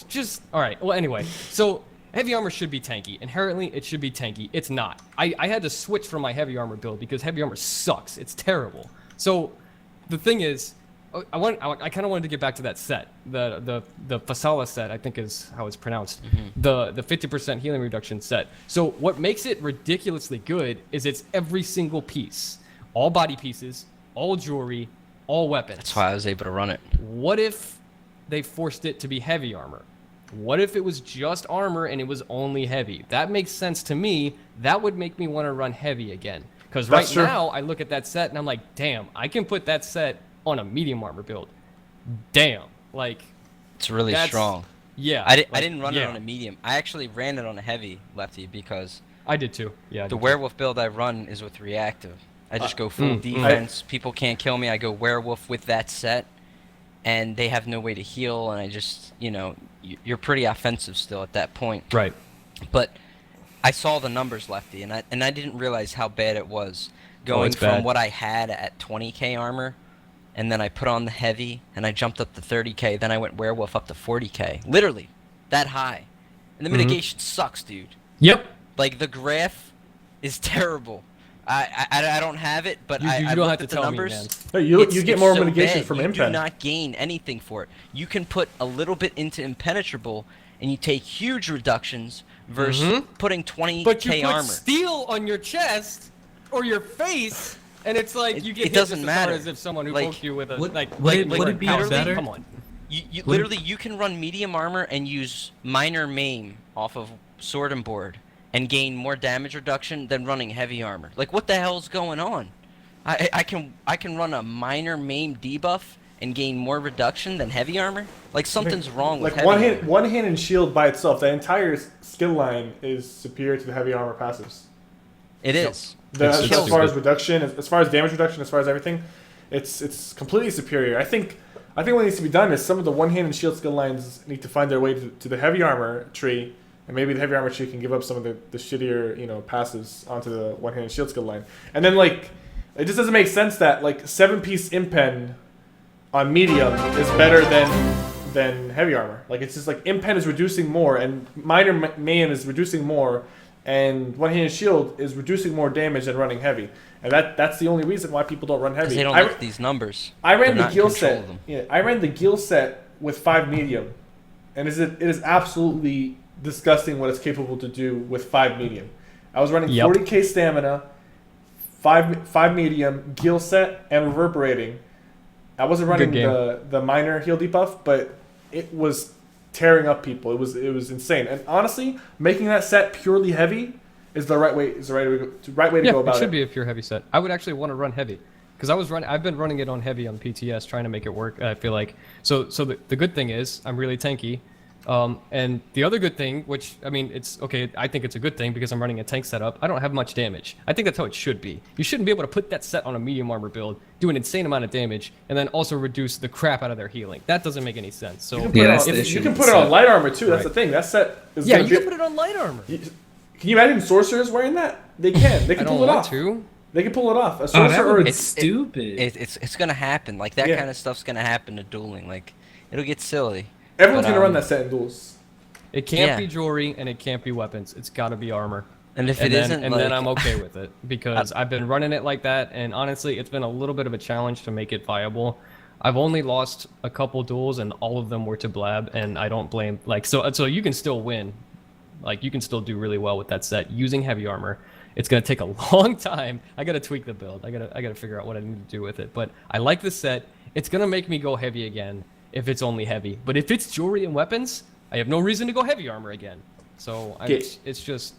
just all right. Well, anyway, so heavy armor should be tanky. Inherently, it should be tanky. It's not. I had to switch from my heavy armor build because heavy armor sucks. It's terrible. So the thing is, I kind of wanted to get back to that set, the Fasala set, I think is how it's pronounced, the 50% healing reduction set. So what makes it ridiculously good is it's every single piece, all body pieces, all jewelry, all weapons. That's why I was able to run it. What if they forced it to be heavy armor? What if it was just armor and it was only heavy? That makes sense to me. That would make me want to run heavy again. Because right now I look at that set and I'm like, damn, I can put that set on a medium armor build. Damn, like it's really strong. Yeah, I didn't run it on a medium. I actually ran it on a heavy, Lefty, because I did too. Yeah, the werewolf build I run is with reactive. I just go full defense. People can't kill me. I go werewolf with that set, and they have no way to heal. And I just, you're pretty offensive still at that point. Right. But I saw the numbers, Lefty, and I didn't realize how bad it was going from what I had at 20k armor. And then I put on the heavy, and I jumped up to 30k. Then I went werewolf up to 40k. Literally, that high. And the mitigation sucks, dude. Yep. Like, the graph is terrible. I don't have it, but I don't looked have to at the tell numbers. me, man. You get more so mitigation bad. from You impen. do not gain anything for it. You can put a little bit into impenetrable, and you take huge reductions versus putting 20k but you put armor. steel on your chest or your face. And it's like you get it hit doesn't just matter. as if someone who poked you with a would it be better? Come on. You literally you can run medium armor and use minor maim off of sword and board and gain more damage reduction than running heavy armor. Like what the hell's going on? I can run a minor maim debuff and gain more reduction than heavy armor? Like something's wrong with Like heavy armor. one hand and shield by itself, that entire skill line is superior to the heavy armor passives. It is. As It's far as stupid. reduction, as far as damage reduction, as far as everything, it's completely superior. I think what needs to be done is some of the one hand and shield skill lines need to find their way to the heavy armor tree, and maybe the heavy armor tree can give up some of the shittier passives onto the one hand and shield skill line. And then like it just doesn't make sense that like 7-piece impen on medium is better than heavy armor. Like it's just like impen is reducing more and minor mayhem is reducing more, and one-handed shield is reducing more damage than running heavy, and that's the only reason why people don't run heavy. Because they don't look at these numbers. I ran They're the not in Gil control set. of them. Yeah, I ran the Gil set with 5 medium, and it is absolutely disgusting what it's capable to do with 5 medium. I was running Yep. 40k stamina, 5 medium, Gil set, and reverberating. I wasn't running Good game. the minor heal debuff, but it was tearing up people. It was insane. And honestly, making that set purely heavy is the right way. Is the right way to Yeah, go about it it. should be a pure heavy set. I would actually want to run heavy because I've been running it on heavy on PTS, trying to make it work. I feel like so the good thing is I'm really tanky, and the other good thing, which I mean it's okay, I think it's a good thing because I'm running a tank setup. I don't have much damage. I think that's how it should be. You shouldn't be able to put that set on a medium armor build, do an insane amount of damage, and then also reduce the crap out of their healing. That doesn't make any sense. So You can put, Yeah, it, that's on, the you issue can with put it the on set. light armor too. That's Right. the thing. That set is yeah, gonna you be- can put it on light armor. Can you imagine sorcerers wearing that? They can. They I can don't pull it want off. to. They can pull it off. A Oh, sorcerer that or would be a- stupid. It's gonna happen. Like that Yeah. kind of stuff's gonna happen to dueling. Like it'll get silly. everyone's but, gonna run um, that set in duels. It can't Yeah. be jewelry and it can't be weapons. It's got to be armor. And if And it then, isn't, and like, then I'm okay with it because I've been running it like that, and honestly, it's been a little bit of a challenge to make it viable. I've only lost a couple duels, and all of them were to Blab, and I don't blame. Like so you can still win, like you can still do really well with that set using heavy armor. It's gonna take a long time. I gotta tweak the build. I gotta figure out what I need to do with it. But I like the set. It's gonna make me go heavy again if it's only heavy. But if it's jewelry and weapons, I have no reason to go heavy armor again. So it's just,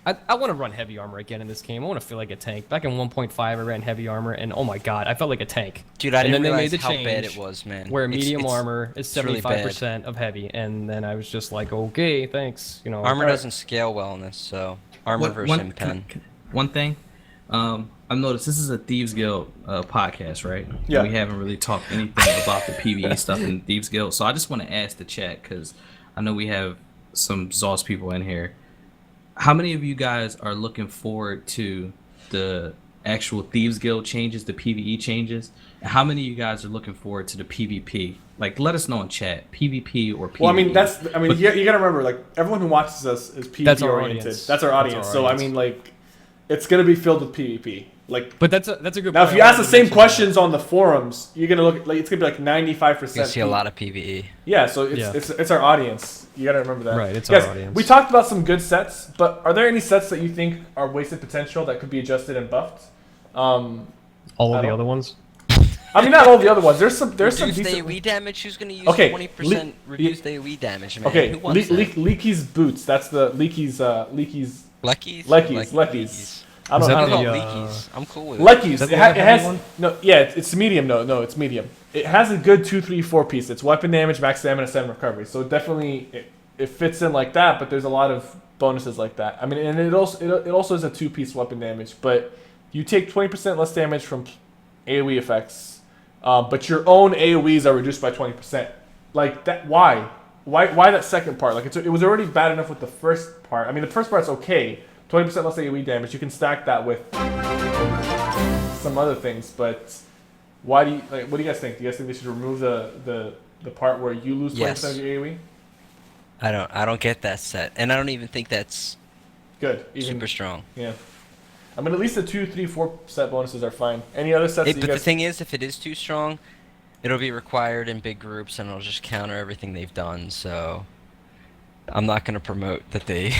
I want to run heavy armor again in this game. I want to feel like a tank. Back in 1.5, I ran heavy armor, and oh my god, I felt like a tank. dude, I and didn't then they realize made the how change bad it was, man. where It's- medium it's- armor is it's really bad. 75% of heavy, and then I was just like, okay, thanks. You know, Armor doesn't scale well in this, so armor versus impen. One thing, I've noticed this is a Thieves Guild podcast, right? Yeah. We haven't really talked anything about the PvE stuff in Thieves Guild, so I just want to ask the chat because I know we have some Zos people in here. How many of you guys are looking forward to the actual Thieves Guild changes, the PvE changes? And how many of you guys are looking forward to the PvP? Like, let us know in chat, PvP or PvE. Well, I mean, you gotta remember, like, everyone who watches us is PvP That's our oriented. audience. That's our That's audience. our So, I audience. mean, like, it's gonna be filled with PvP. Like, But that's a good. now, point. if you I ask the wanted to same mention questions on the forums, you're gonna look like it's gonna be like 95%. You can see a lot of PvE. Yeah, so Yeah. it's our audience. You gotta remember that. Right, it's Guys, our audience. We talked about some good sets, but are there any sets that you think are wasted potential that could be adjusted and buffed? all I of the don't- other ones. I mean, not all the other ones. There's some Reduced decent. AoE damage. Who's gonna use Okay, 20% reduced AoE damage, man? Who wants that? Leaky's boots. That's the Leaky's Leckies? Leckies. I Is don't that know. I the, call it uh, Leckies. I'm cool with it. Leckies. Is that It, the ha- other it heavy has one? no. Yeah, it's medium. No, it's medium. It has a good 2-3-4 piece. It's weapon damage, max stamina, 7 recovery. So definitely it fits in like that. But there's a lot of bonuses like that. I mean, and it also is a 2-piece weapon damage. But you take 20% less damage from AOE effects, but your own AOE's are reduced by 20%. Like that. Why? Why that second part? Like it was already bad enough with the first part. I mean, the first part's okay. 20% less AoE damage. You can stack that with some other things, but why do you like? What do you guys think? Do you guys think they should remove the part where you lose 20% Yes. of your AoE? I don't get that set, and I don't even think that's Good. Even, super strong. Yeah. I mean, at least the 2, 3, 4 set bonuses are fine. Any other sets? that But you the guys... thing is, if it is too strong, it'll be required in big groups, and it'll just counter everything they've done. So I'm not gonna promote that they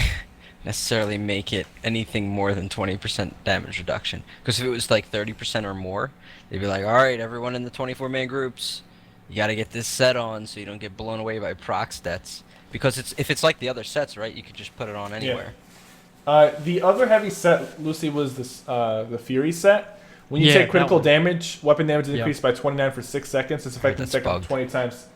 necessarily make it anything more than 20% damage reduction. Because if it was like 30% or more, they'd be like, all right, everyone in the 24-man groups, you got to get this set on so you don't get blown away by proc stats. Because if it's like the other sets, right, you could just put it on anywhere. The other heavy set, Lucy, was this the Fury set, When you Yeah, take that critical one. damage, weapon damage is Yeah. increased by 29 for 6 seconds. It's effective That's second bugged. 20 times.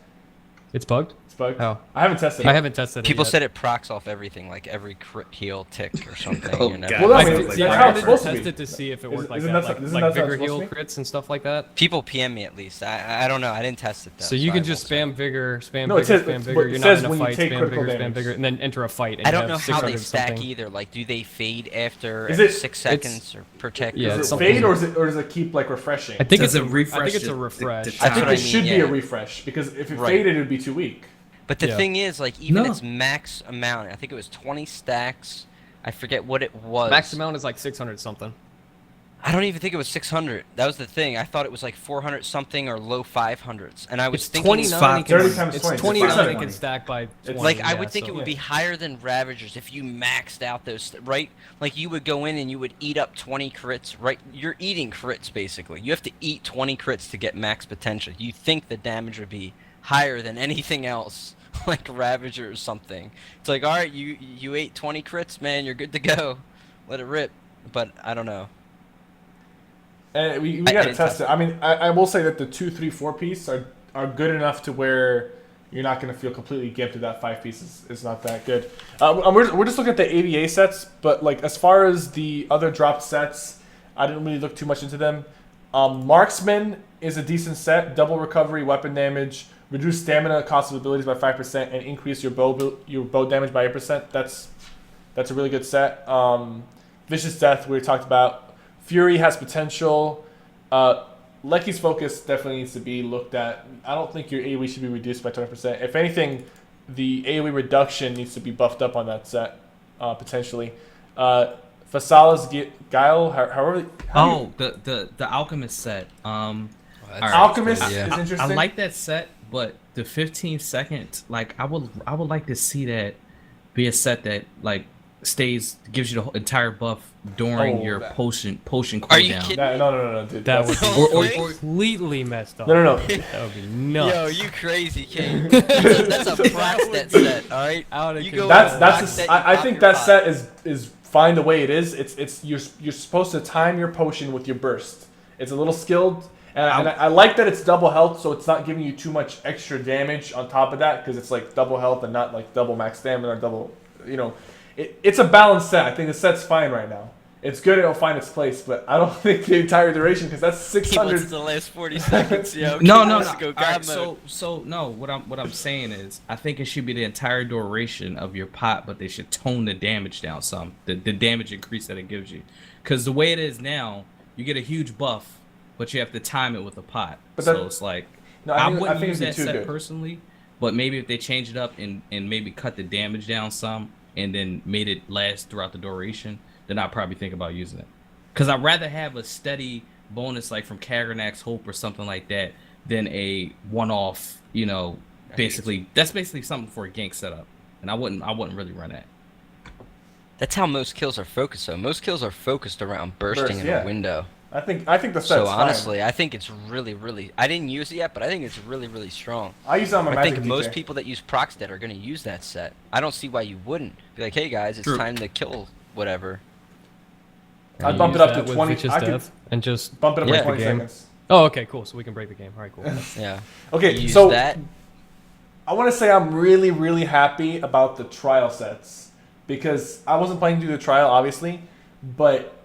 It's bugged. It's bugged. Oh. I haven't tested it. I haven't tested People it yet. said it procs off everything, like every crit heal tick or something. Oh, You're never- God. Well, I I mean, think, it's see, like I how wanted it's to supposed to test be. it to see if it Is- worked like isn't that, that- like, isn't like that how it's vigor heal supposed to crits and stuff like that. People PM me at least. I don't know. I didn't test it though. So you I can just won't say. spam vigor, spam No, vigor, it says- spam but vigor. it You're says not in when a you fight, take spam critical vigor, spam damage. vigor, and then enter a fight. And I you don't know have how they 600 stack something. either. Like, do they fade after Is every it- 6 seconds or protect? Yeah, Is it's it something- fade or does it keep like refreshing? I think Does it's it a refresh I think it's a the- refresh. the I That's think what it I should mean, be a yeah. refresh because if it Right. faded, it would be too weak. But the Yeah. thing is, like, even No. its max amount, I think it was 20 stacks. I forget what it was. Max amount is like 600 something. I don't even think it was 600. That was the thing. I thought it was like 400 something or low 500s. And I was It's thinking 29. five- it can- 30 times it's 20, it's 29. It 600. can stack by 20. like I yeah, would think so- it would be higher than Ravagers if you maxed out those, right? Like you would go in and you would eat up 20 crits, right? You're eating crits basically. You have to eat 20 crits to get max potential. You think the damage would be higher than anything else, like Ravager or something. It's like, all right, you ate 20 crits, man, you're good to go. Let it rip. But I don't know. And we I gotta didn't test test it. I mean, I will say that the 2, 3, 4 piece are good enough to where you're not gonna feel completely gimped. That 5 piece is not that good. And we're just looking at the AVA sets, but like as far as the other dropped sets, I didn't really look too much into them. Marksman is a decent set. Double recovery, weapon damage, reduce stamina cost of abilities by 5%, and increase your bow damage by 8%. That's a really good set. Vicious Death we talked about. Fury has potential. Lecky's focus definitely needs to be looked at. I don't think your AoE should be reduced by 20%. If anything, the AoE reduction needs to be buffed up on that set, potentially. Fasala's Guile, however. Oh, the Alchemist set. Alright. Alchemist Yeah. is I interesting. like that set, but the 15 second, like I would like to see that be a set that like gives you the whole entire buff during Oh, your that- potion cooldown. Are you kidding? No, dude. That that's- would be Or- completely messed up. No. That would be nuts. Yo, you crazy, King. That's a proc that set, all right? Out of You control. go That's proc that's. set, you I pop think your that pot. set is fine the way it is. It's you're supposed to time your potion with your burst. It's a little skilled, and I like that it's double health, so it's not giving you too much extra damage on top of that because it's like double health and not like double max stamina or double. It's a balanced set. I think the set's fine right now. It's good. It'll find its place, but I don't think the entire duration because that's He wants 600. the last 40 seconds, yo. No, King no, wants no. to go All God right, mode. so no. What I'm saying is, I think it should be the entire duration of your pot, but they should tone the damage down some. The damage increase that it gives you, because the way it is now, you get a huge buff, but you have to time it with a pot. But So that- it's like No, I think wouldn't it'd use be that too set good. personally, but maybe if they change it up and maybe cut the damage down some, and then made it last throughout the duration, then I'd probably think about using it. Because I'd rather have a steady bonus like from Kagarnak's Hope or something like that than a one-off, basically that's basically something for a gank setup. And I wouldn't really run that. That's how most kills are focused, though. Most kills are focused around bursting Burst, in yeah. a window. I think the set's So fine. honestly, I think it's really, really. I didn't use it yet, but I think it's really, really strong. I use it on my I Magic think DJ. most people that use Proxdead are going to use that set. I don't see why you wouldn't. Be like, hey guys, it's True. time to kill whatever. I'd You bump it use up that to with 20. Vicious I could Death and just bump it up Yeah. to 20 The game. seconds. Oh, okay, cool. So we can break the game. All right, cool. Yeah. Okay, You use so that. I want to say I'm really, really happy about the trial sets because I wasn't planning to do the trial, obviously, but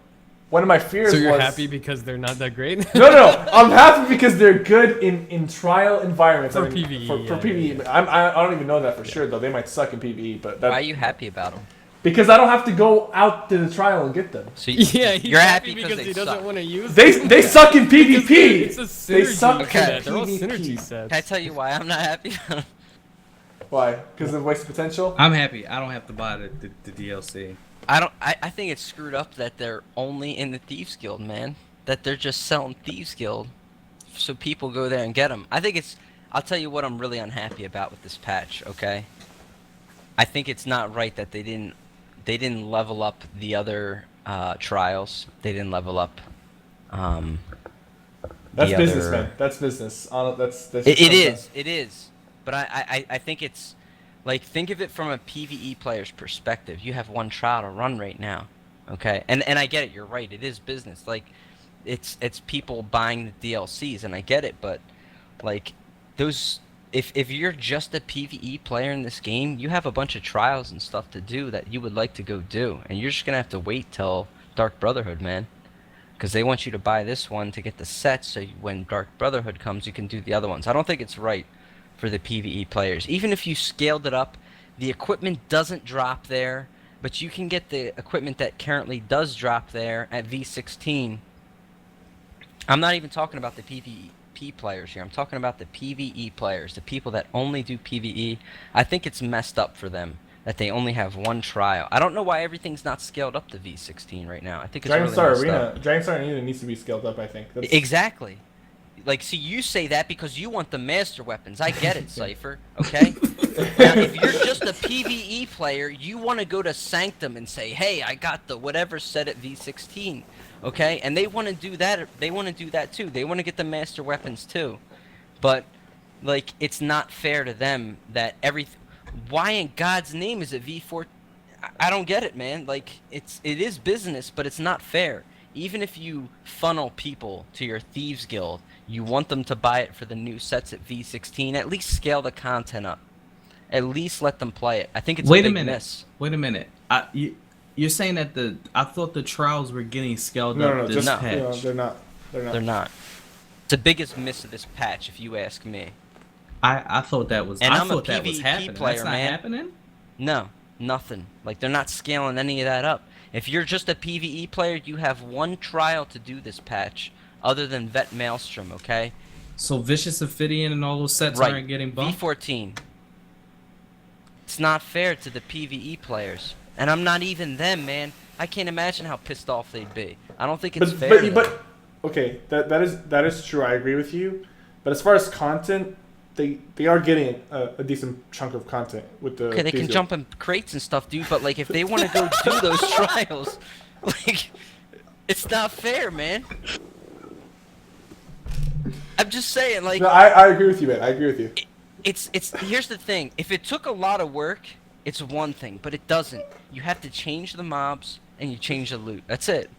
one of my fears So you're was happy because they're not that great? no. I'm happy because they're good in trial environments. For PvE, For yeah, PvE, yeah. I don't even know that for sure though. They might suck in PvE, but Why are that, you happy about them? because I don't have to go out to the trial and get them. So Yeah, he's you're happy because they he doesn't suck. want to use They suck in PvP. It's a They synergy suck Okay. set. They're all PvP. synergy sets. Can I tell you why I'm not happy? Why? Because of wasted potential. I'm happy. I don't have to buy the DLC. I think it's screwed up that they're only in the Thieves Guild, man. That they're just selling Thieves Guild, so people go there and get them. I think it's. I'll tell you what I'm really unhappy about with this patch. Okay. I think it's not right that they didn't level up the other trials. They didn't level up. That's the business, other- man. That's business. That's It is. It is. But I think it's like think of it from a PvE player's perspective. You have one trial to run right now, okay? And I get it. You're right. It is business. Like it's people buying the DLCs, and I get it, but like those, if you're just a PvE player in this game, you have a bunch of trials and stuff to do that you would like to go do, and you're just gonna have to wait till Dark Brotherhood, man, because they want you to buy this one to get the sets, so when Dark Brotherhood comes, you can do the other ones. I don't think it's right for the PvE players. Even if you scaled it up, the equipment doesn't drop there, but you can get the equipment that currently does drop there at V16. I'm not even talking about the PvP players here. I'm talking about the PvE players, the people that only do PvE. I think it's messed up for them that they only have one trial. I don't know why everything's not scaled up to V16 right now. I think it's Dragon really Star messed Arena, up. Dragon Star Arena needs to be scaled up. I think. That's... Exactly. Like, see, you say that because you want the master weapons. I get it, Cypher. Okay. Now, if you're just a PvE player, you want to go to Sanctum and say, "Hey, I got the whatever set at V16." Okay, and they want to do that. They want to do that too. They want to get the master weapons too, but like it's not fair to them that everything. Why in God's name is it V4? I don't get it, man. Like it is business, but it's not fair. Even if you funnel people to your Thieves Guild, you want them to buy it for the new sets at V16. At least scale the content up. At least let them play it. I think it's a big miss. Wait a minute. You're saying that I thought the trials were getting scaled No, up no, this just patch. you know, they're not. They're not. It's the biggest miss of this patch, if you ask me. I thought that was. And I I'm a thought that was PvP happening. player, That's not man. happening. No, nothing. Like they're not scaling any of that up. If you're just a PvE player, you have one trial to do this patch, other than Vet Maelstrom, okay? So Vicious Ophidian and all those sets Right. aren't getting bumped. V14. It's not fair to the PvE players, and I'm not even them, man. I can't imagine how pissed off they'd be. I don't think it's fair. to them. But okay, that is true. I agree with you. But as far as content, they are getting a decent chunk of content with the. Okay, they can jump in crates and stuff, dude. But like, if they want to go do those trials, like, it's not fair, man. I'm just saying, like. No, I agree with you, man. I agree with you. It's here's the thing. If it took a lot of work, it's one thing, but it doesn't. You have to change the mobs and you change the loot. That's it.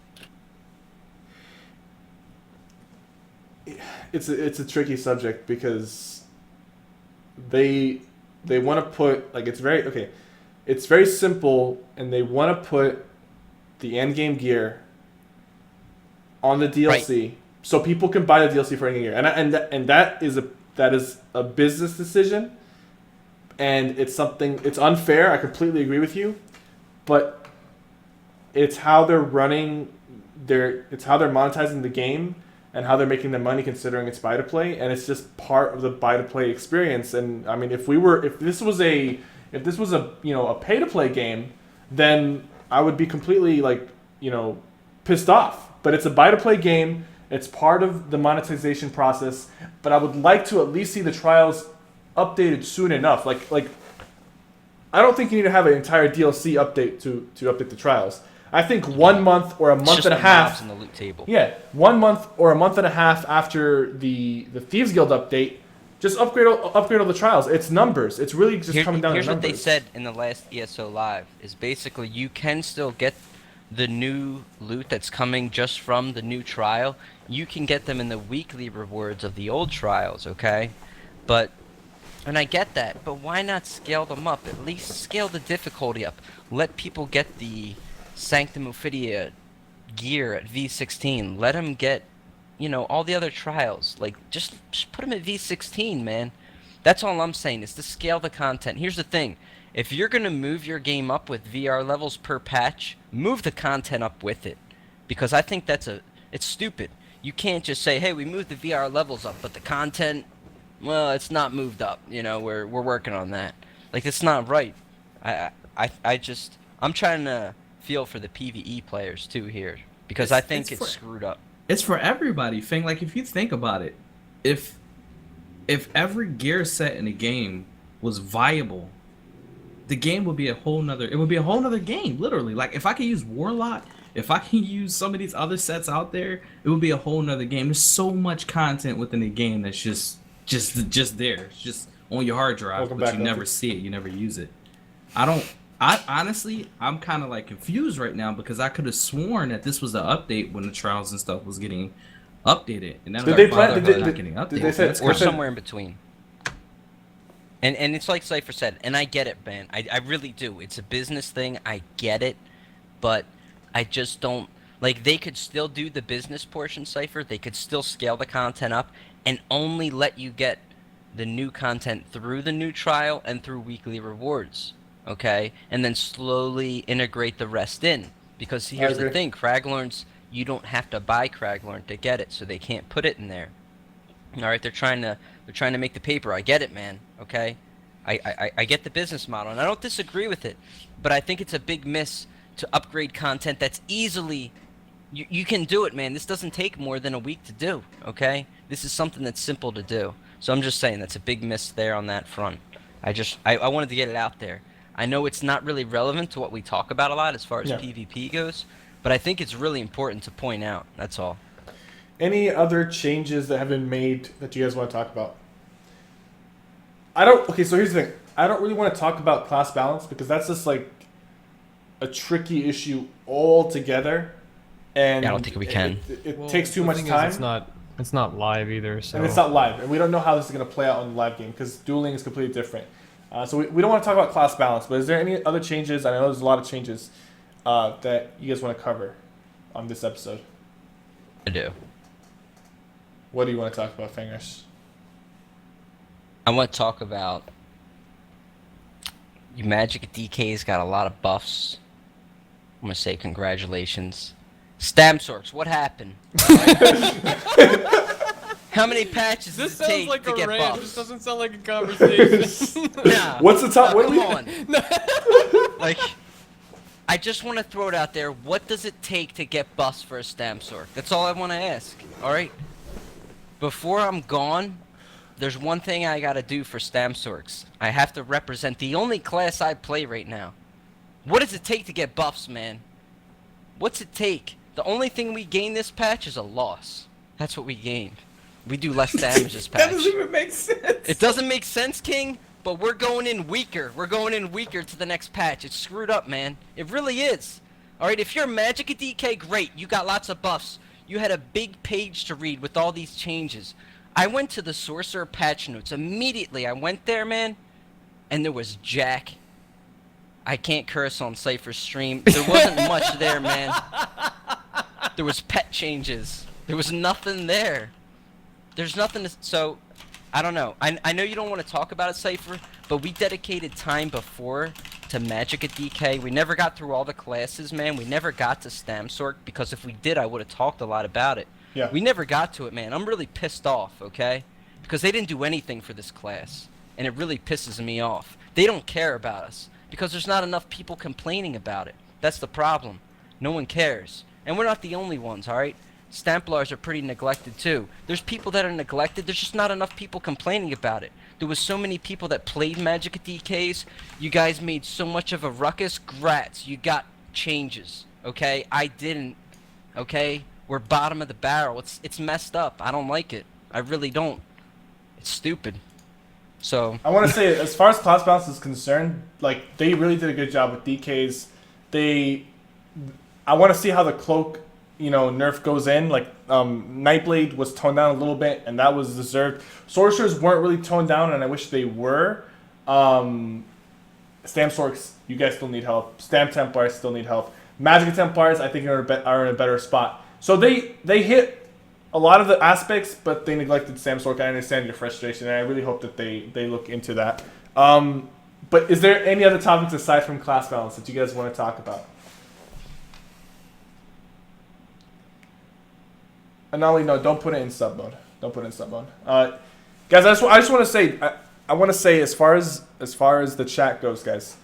It's a tricky subject because they want to put like it's very simple, and they want to put the end game gear on the DLC Right. so people can buy the DLC for end game gear, and that is a business decision, and it's unfair. I completely agree with you, but it's how they're running it's how they're monetizing the game and how they're making their money, considering it's buy to play, and it's just part of the buy to play experience. And I mean, if this was a a pay to play game, then I would be completely pissed off. But it's a buy to play game. It's part of the monetization process, but I would like to at least see the trials updated soon enough. Like I don't think you need to have an entire DLC update to update the trials. I think 1 month or a month and a half. In the loot table. Yeah, 1 month or a month and a half after the Thieves Guild update, just upgrade all the trials. It's numbers. It's really just coming down to numbers. Here's what they said in the last ESO live: is basically you can still get the new loot that's coming just from the new trial. You can get them in the weekly rewards of the old trials, okay? And I get that, but why not scale them up? At least scale the difficulty up. Let people get the Sanctum Ophidia gear at V16. Let them get, all the other trials. Like, just put them at V16, man. That's all I'm saying, is to scale the content. Here's the thing. If you're going to move your game up with VR levels per patch, move the content up with it. Because I think it's stupid. You can't just say, hey, we moved the VR levels up, but the content, well, it's not moved up. We're working on that. Like, it's not right. I'm trying to feel for the PvE players too here, because I think it's screwed up. It's for everybody. Like, if you think about it, if every gear set in the game was viable, the game would be a whole nother game, literally. Like, if I could use Warlock, if I can use some of these other sets out there, it would be a whole nother game. There's so much content within the game that's just there. It's just on your hard drive, but you never see it. You never use it. I I'm kind of like confused right now because I could have sworn that this was the update when the trials and stuff was getting updated, and now Did they're they plan? finally not getting Did updated. they say That's Or kinda- somewhere in between. And it's like Cypher said, and I get it, man. I really do. It's a business thing. I get it, but I just don't like. They could still do the business portion, Cypher. They could still scale the content up and only let you get the new content through the new trial and through weekly rewards. Okay, and then slowly integrate the rest in. Because here's the agree. thing, Craglorns, you don't have to buy Craglorn to get it, so they can't put it in there. All right, they're trying to make the paper. I get it, man. Okay, I get the business model, and I don't disagree with it, but I think it's a big miss to upgrade content that's easily. You can do it, man. This doesn't take more than a week to do. Okay, this is something that's simple to do. So I'm just saying that's a big miss there on that front. I wanted to get it out there. I know it's not really relevant to what we talk about a lot as far as Yeah. PvP goes, but I think it's really important to point out. That's all. Any other changes that have been made that you guys want to talk about? I don't. Okay, so here's the thing. I don't really want to talk about class balance because that's just like a tricky issue altogether, and Yeah, I don't think we can. It Well, takes too the much thing is, time, it's not live either. So and it's not live, and we don't know how this is going to play out on the live game because dueling is completely different. So we don't want to talk about class balance, but is there any other changes? I know there's a lot of changes that you guys want to cover on this episode. I do. What do you want to talk about, Fingers? I want to talk about you. Magic DK's got a lot of buffs. I'm gonna say congratulations. Stamsorks, what happened? How many patches this does it take sounds like to a get rant. buffs? This doesn't sound like a conversation. Nah, What's the top? nah, What do we? come on. Like, I just want to throw it out there. What does it take to get buffs for a Stamsork? That's all I want to ask. All right. Before I'm gone, there's one thing I gotta do for Stamsorks. I have to represent the only class I play right now. What does it take to get buffs, man? What's it take? The only thing we gain this patch is a loss. That's what we gained. We do less damage this patch. That doesn't even make sense. It doesn't make sense, King, but we're going in weaker. We're going in weaker to the next patch. It's screwed up, man. It really is. Alright, if you're Magic at DK, great. You got lots of buffs. You had a big page to read with all these changes. I went to the Sorcerer patch notes. Immediately, I went there, man, and there was Jack. I can't curse on Cypher's stream. There wasn't much there, man. There was pet changes. There was nothing there. There's nothing to... So, I don't know. I know you don't want to talk about it, Cypher, but we dedicated time before to Magic at DK. We never got through all the classes, man. We never got to Stamsork, because if we did, I would have talked a lot about it. Yeah. We never got to it, man. I'm really pissed off, okay? Because they didn't do anything for this class, and it really pisses me off. They don't care about us, because there's not enough people complaining about it. That's the problem. No one cares. And we're not the only ones, alright? Stamplars are pretty neglected too. There's people that are neglected, there's just not enough people complaining about it. There was so many people that played Magic at DKs. You guys made so much of a ruckus. Grats, you got changes, okay? I didn't, okay? We're bottom of the barrel. It's messed up. I don't like it. I really don't. It's stupid. So I want to say, as far as class balance is concerned, like they really did a good job with DKs. I want to see how the cloak, nerf goes in. Like Nightblade was toned down a little bit, and that was deserved. Sorcerers weren't really toned down, and I wish they were. Stamsorks, you guys still need help. Stam Templars still need help. Magic Templars, I think, are in a better spot. So they hit a lot of the aspects, but they neglected Stamsork. I understand your frustration, and I really hope that they look into that. But is there any other topics aside from class balance that you guys want to talk about? Anali, no, don't put it in sub mode. Don't put it in sub mode. Guys, I just want to say, I want to say, as far as the chat goes, guys,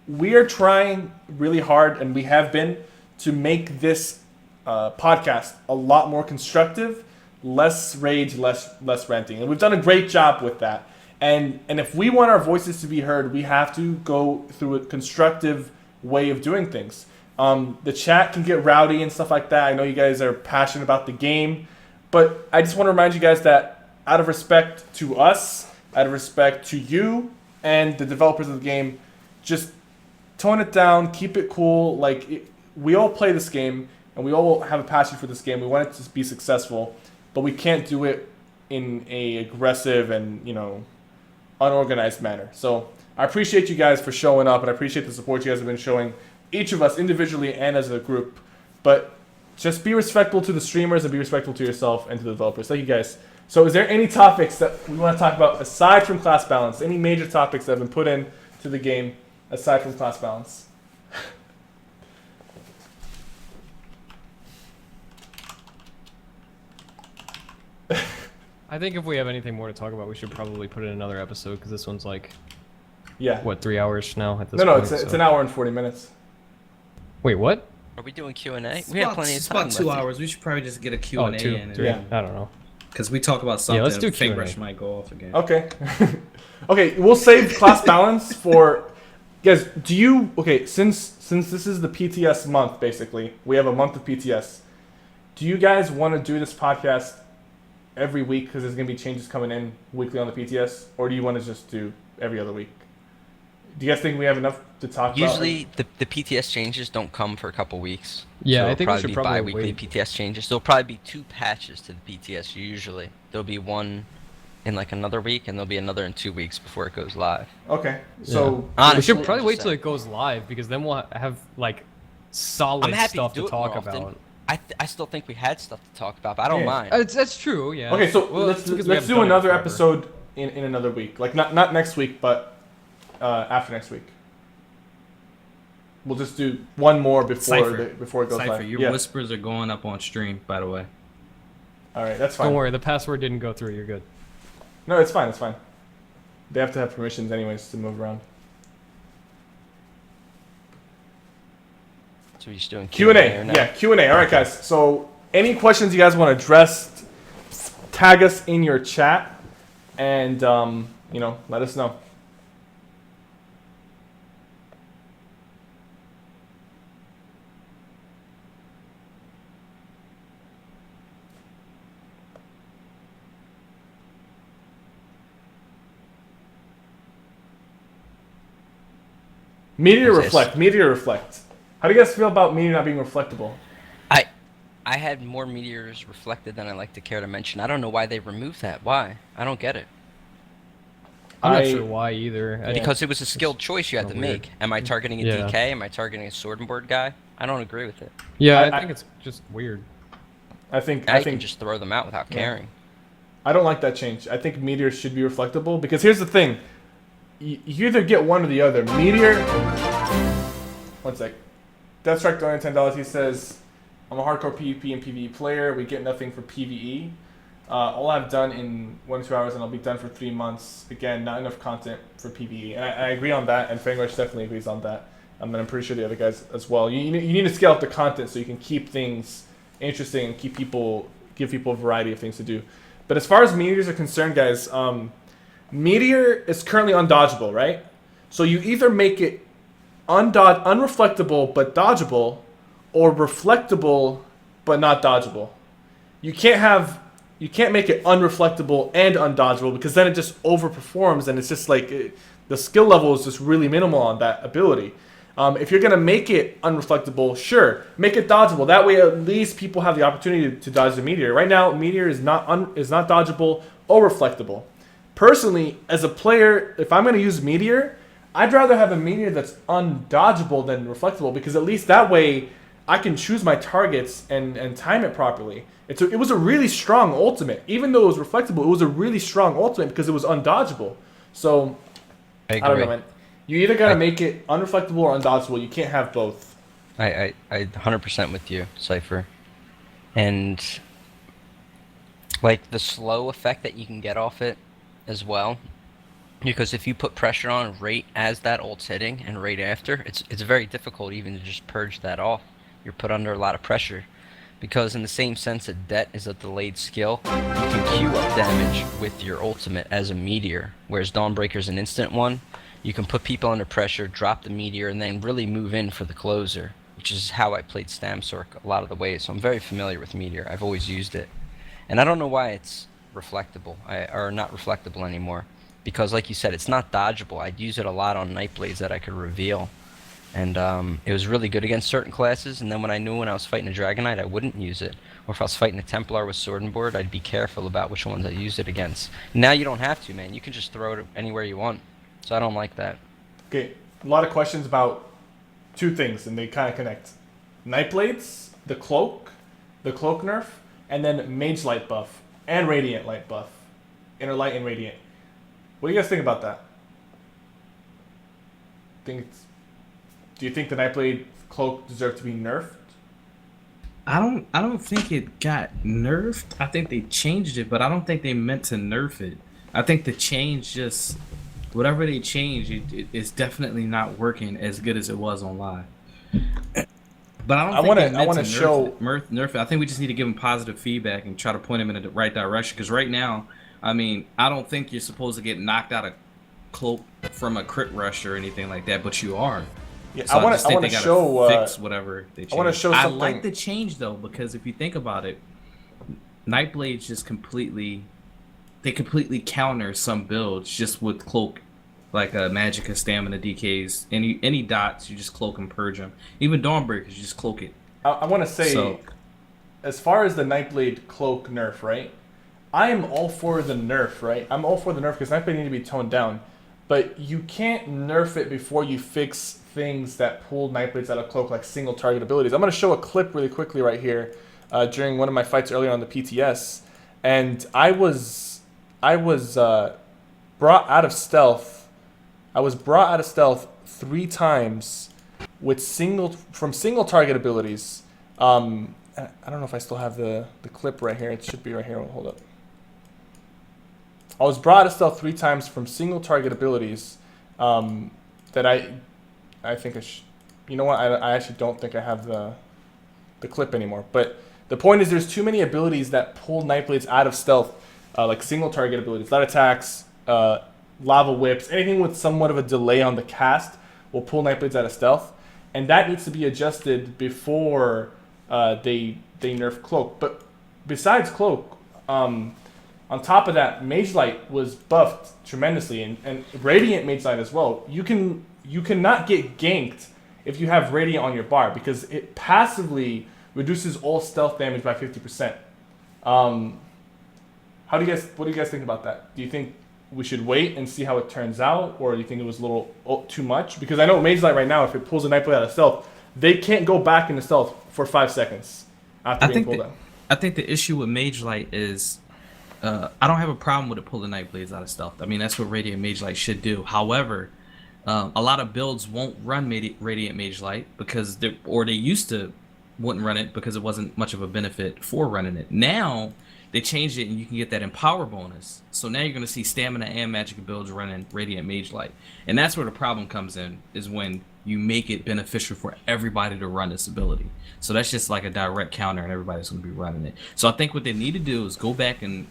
we are trying really hard, and we have been, to make this podcast a lot more constructive, less rage, less ranting, and we've done a great job with that. And if we want our voices to be heard, we have to go through a constructive way of doing things. The chat can get rowdy and stuff like that. I know you guys are passionate about the game, but I just want to remind you guys that out of respect to us, out of respect to you, and the developers of the game, just tone it down, keep it cool. We all play this game, and we all have a passion for this game. We want it to be successful, but we can't do it in a aggressive and unorganized manner. So I appreciate you guys for showing up, and I appreciate the support you guys have been showing, each of us individually and as a group. But just be respectful to the streamers and be respectful to yourself and to the developers. Thank you guys. So is there any topics that we want to talk about aside from class balance? Any major topics that have been put in to the game aside from class balance? I think if we have anything more to talk about, we should probably put in another episode because this one's like, Yeah. what, 3 hours now at this No, point? it's an hour and 40 minutes. Wait, what? Are we doing Q&A? It's We have about, plenty of it's time. about 2 left. hours. We should probably just get a Oh, Q&A 2, in. 3. Yeah. I don't know. Because we talk about something. let's do Fate Q&A. Rush might go off again. Okay. Okay, we'll save class balance for guys. Do you since this is the PTS month, basically, we have a month of PTS. Do you guys want to do this podcast every week because there's gonna be changes coming in weekly on the PTS, or do you want to just do every other week? Do you guys think we have enough to talk about? Usually, the PTS changes don't come for a couple weeks. Yeah, so I it'll think we should be probably bi-weekly wait. PTS changes. There'll probably be 2 patches to the PTS usually. There'll be one in like another week, and there'll be another in 2 weeks before it goes live. Okay, so Honestly, We should I'm probably just wait till saying. it goes live because then we'll have like solid I'm happy stuff to do to it more talk often. about. I still think we had stuff to talk about, but I don't Yeah. mind. That's true, yeah. okay, so Well, let's it's because we do haven't done it another forever. episode in another week, like not next week, but after next week. We'll just do one more Cypher. before it goes Cypher, live. your Yeah. whispers are going up on stream, by the way. All right, that's fine. Don't worry, the password didn't go through. You're good. No, it's fine. It's fine. They have to have permissions anyways to move around. So we're just doing Q&A. or no? Yeah, Q&A. All right, guys. So any questions you guys want to address, tag us in your chat, and let us know. Meteor What's reflect. Meteor reflect. How do you guys feel about meteor not being reflectable? I had more meteors reflected than I like to care to mention. I don't know why they removed that. Why? I don't get it. I'm not I- sure why either. I- Because it was a skilled choice you had to kinda weird. make. Am I targeting a Yeah. DK? Am I targeting a sword and board guy? I don't agree with it. yeah, I- I think it's just weird. I think Now I you can think just throw them out without caring. I don't like that change. I think meteors should be reflectable because here's the thing: you either get one or the other. Meteor. One sec. Deathstrike donated $10. He says, "I'm a hardcore PvP and PvE player. We get nothing for PvE. All I've done in 1 to 2 hours, and I'll be done for 3 months. Again, not enough content for PvE." And I agree on that, and Fangrush definitely agrees on that. And I'm pretty sure the other guys as well. You need to scale up the content so you can keep things interesting and give people a variety of things to do. But as far as meteors are concerned, guys, meteor is currently undodgeable, right? So you either make it unreflectable but dodgeable, or reflectable but not dodgeable. You can't make it unreflectable and undodgeable because then it just overperforms and it's just like the skill level is just really minimal on that ability. If you're gonna make it unreflectable, sure, make it dodgeable. That way, at least people have the opportunity to dodge the meteor. Right now, meteor is not dodgeable or reflectable. Personally, as a player, if I'm gonna use meteor, I'd rather have a meteor that's undodgeable than reflectable because at least that way I can choose my targets and time it properly. It was a really strong ultimate, even though it was reflectable. It was a really strong ultimate because it was undodgeable. So I I don't know, man. You either gotta I- make it unreflectable or undodgeable. You can't have both. I 100% with you, Cypher. And like the slow effect that you can get off it as well. Because if you put pressure on right as that ult's hitting and right after, it's very difficult even to just purge that off. You're put under a lot of pressure. Because in the same sense that Det is a delayed skill, you can queue up damage with your ultimate as a meteor. Whereas Dawnbreaker's an instant one. You can put people under pressure, drop the meteor, and then really move in for the closer, which is how I played Stamsork a lot of the ways. So I'm very familiar with meteor. I've always used it. And I don't know why it's reflectable, or not reflectable anymore. because, like you said, it's not dodgeable. I'd use it a lot on Nightblades that I could reveal. And it was really good against certain classes, and then when I was fighting a Dragon Knight, I wouldn't use it. Or if I was fighting a Templar with Sword and Board, I'd be careful about which ones I used it against. Now you don't have to, man. You can just throw it anywhere you want. So I don't like that. Okay, a lot of questions about two things, and they kind of connect. Nightblades, the cloak nerf, and then Mage Light buff, and Radiant Light buff. Inner Light and Radiant. What do you guys think about that? Do you think the Nightblade cloak deserved to be nerfed? I don't think it got nerfed. I think they changed it, but I don't think they meant to nerf it. I think the change just whatever they changed, it's definitely not working as good as it was on live. But I don't think I want to show nerf it. I think we just need to give them positive feedback and try to point them in the right direction. Because right now, I mean, I don't think you're supposed to get knocked out of cloak from a crit rush or anything like that, but you are. Yeah, so I want to show. Fix whatever they changed. I want to show something. I like the change though, because if you think about it, Nightblades just completely counter some builds just with cloak, like Magicka, Stamina, DKs, any dots, you just cloak and purge them. Even Dawnbreakers, you just cloak it. I want to say, as far as the Nightblade cloak nerf, right? I am all for the nerf, right? I'm all for the nerf because Nightblade need to be toned down, but you can't nerf it before you fix things that pull Nightblades out of cloak, like single target abilities. I'm going to show a clip really quickly right here during one of my fights earlier on the PTS, and I was brought out of stealth. I was brought out of stealth 3 times with single target abilities. I don't know if I still have the clip right here. It should be right here. Hold up. I was brought out of stealth 3 times from single target abilities that I think you know what? I actually don't think I have the clip anymore. But the point is, there's too many abilities that pull Nightblades out of stealth, like single target abilities, light attacks, lava whips, anything with somewhat of a delay on the cast will pull Nightblades out of stealth, and that needs to be adjusted before they nerf cloak. But besides cloak, on top of that, Mage Light was buffed tremendously, and Radiant Mage Light as well. You cannot get ganked if you have Radiant on your bar because it passively reduces all stealth damage by 50%. What do you guys think about that? Do you think we should wait and see how it turns out, or do you think it was a little too much? Because I know Mage Light right now, if it pulls a Nightblade out of stealth, they can't go back into stealth for 5 seconds after being pulled out. I think the issue with Mage Light is I don't have a problem with it pulling Nightblades out of stealth. I mean, that's what Radiant Mage Light should do. However, a lot of builds won't run Radiant Mage Light because they used to wouldn't run it because it wasn't much of a benefit for running it. Now they changed it and you can get that Empower bonus. So now you're going to see Stamina and Magic builds running Radiant Mage Light. And that's where the problem comes in, is when you make it beneficial for everybody to run this ability. So that's just like a direct counter and everybody's going to be running it. So I think what they need to do is go back and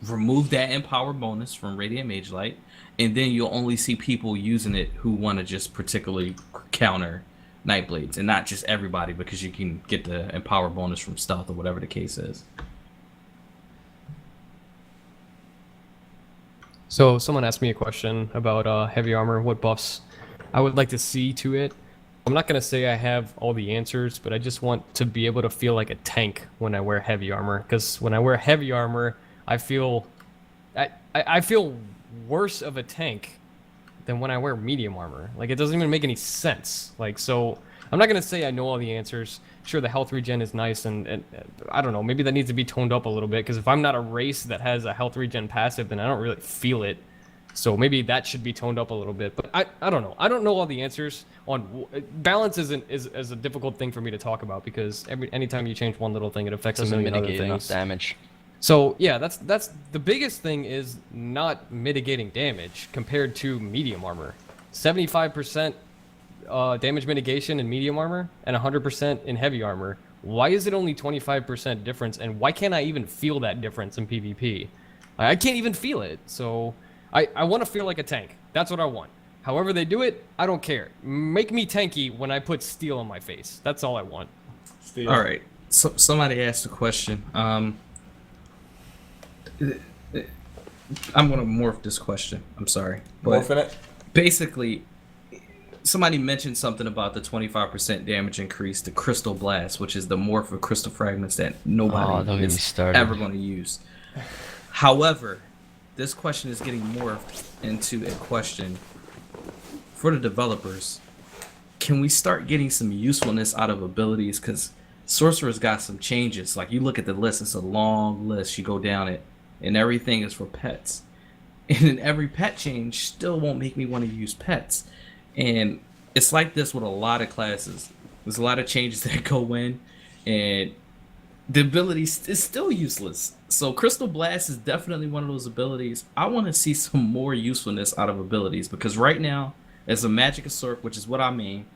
remove that Empower bonus from Radiant Mage Light, and then you'll only see people using it who want to just particularly counter Nightblades, and not just everybody, because you can get the Empower bonus from stealth or whatever the case is. So someone asked me a question about heavy armor, what buffs I would like to see to it. I'm not going to say I have all the answers, but I just want to be able to feel like a tank when I wear heavy armor, because when I wear heavy armor, I feel worse of a tank than when I wear medium armor. Like, it doesn't even make any sense. Like, so I'm not going to say I know all the answers. Sure, the health regen is nice, and I don't know, maybe that needs to be toned up a little bit, because if I'm not a race that has a health regen passive, then I don't really feel it. So maybe that should be toned up a little bit. But I don't know. I don't know all the answers on balance. Is a difficult thing for me to talk about, because anytime you change one little thing, it affects a million other things. Enough damage. So yeah, that's the biggest thing, is not mitigating damage compared to medium armor. 75% damage mitigation in medium armor and 100% in heavy armor. Why is it only 25% difference, and why can't I even feel that difference in PvP? I can't even feel it. So I want to feel like a tank. That's what I want. However they do it, I don't care. Make me tanky when I put steel on my face. That's all I want. Steel. All right. So somebody asked a question. I'm gonna morph this question. I'm sorry, but Morphin it. basically, somebody mentioned something about the 25% damage increase to Crystal Blast, which is the morph of crystal fragments that Oh, nobody don't get me is started. ever going to use. However, this question is getting morphed into a question for the developers. Can we start getting some usefulness out of abilities? Because Sorcerer's got some changes. Like, you look at the list, it's a long list. You go down it, and everything is for pets. And then every pet change still won't make me want to use pets. And it's like this with a lot of classes. There's a lot of changes that go in, and the ability is still useless. So Crystal Blast is definitely one of those abilities. I want to see some more usefulness out of abilities, because right now, as a Magic Usurp, which is what I mean,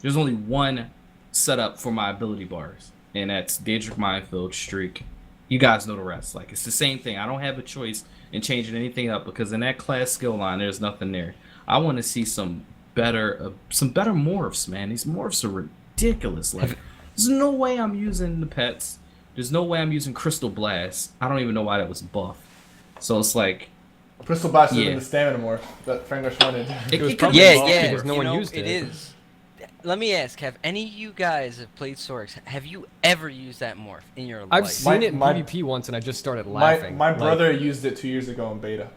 there's only one setup for my ability bars, and that's Daedric Minefield, Streak. You guys know the rest. Like, it's the same thing. I don't have a choice in changing anything up, because in that class skill line, there's nothing there. I want to see some better morphs, man. These morphs are ridiculous. Like, there's no way I'm using the pets. There's no way I'm using Crystal Blast. I don't even know why that was buff. So it's like, Crystal Blast is Yeah. in the stamina morph that Fenglish wanted. It was could probably be Yeah, buff yeah. because no you one know, used it. It is. Let me ask: have any of you guys have played Sorix? Have you ever used that morph in your I've life? seen it in my- PvP once, and I just started My laughing. my Like, brother used it 2 years ago in beta.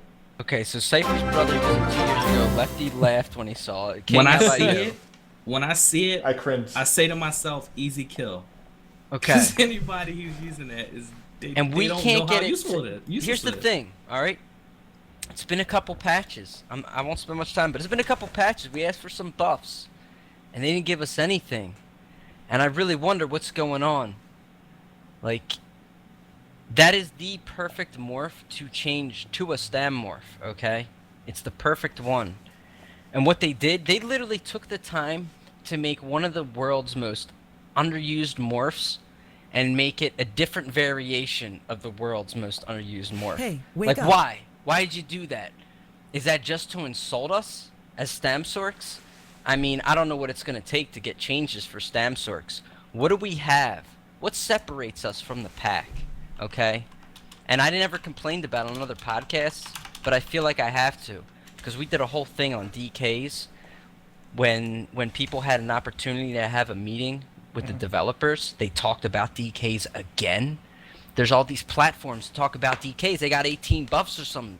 Okay, so Cypher's brother used it 2 years ago. Lefty laughed when he saw it. King, when I how about see you? it, I cringed. I say to myself, easy kill. Okay. Because anybody who's using that is, And we don't can't know get how it. useful it is. Here's the thing, all right? It's been a couple patches. I won't spend much time, but it's been a couple patches. We asked for some buffs, and they didn't give us anything. And I really wonder what's going on. Like, that is the perfect morph to change to a stam morph, okay? It's the perfect one. And what they did, they literally took the time to make one of the world's most underused morphs and make it a different variation of the world's most underused morph. Hey, wake like, up. why? Why did you do that? Is that just to insult us as Stamsorks? I mean, I don't know what it's going to take to get changes for Stamsorks. What do we have? What separates us from the pack? Okay? And I never complained about it on other podcasts, but I feel like I have to. Because we did a whole thing on DKs when people had an opportunity to have a meeting with the developers. They talked about DKs again. There's all these platforms to talk about DKs. They got 18 buffs or something.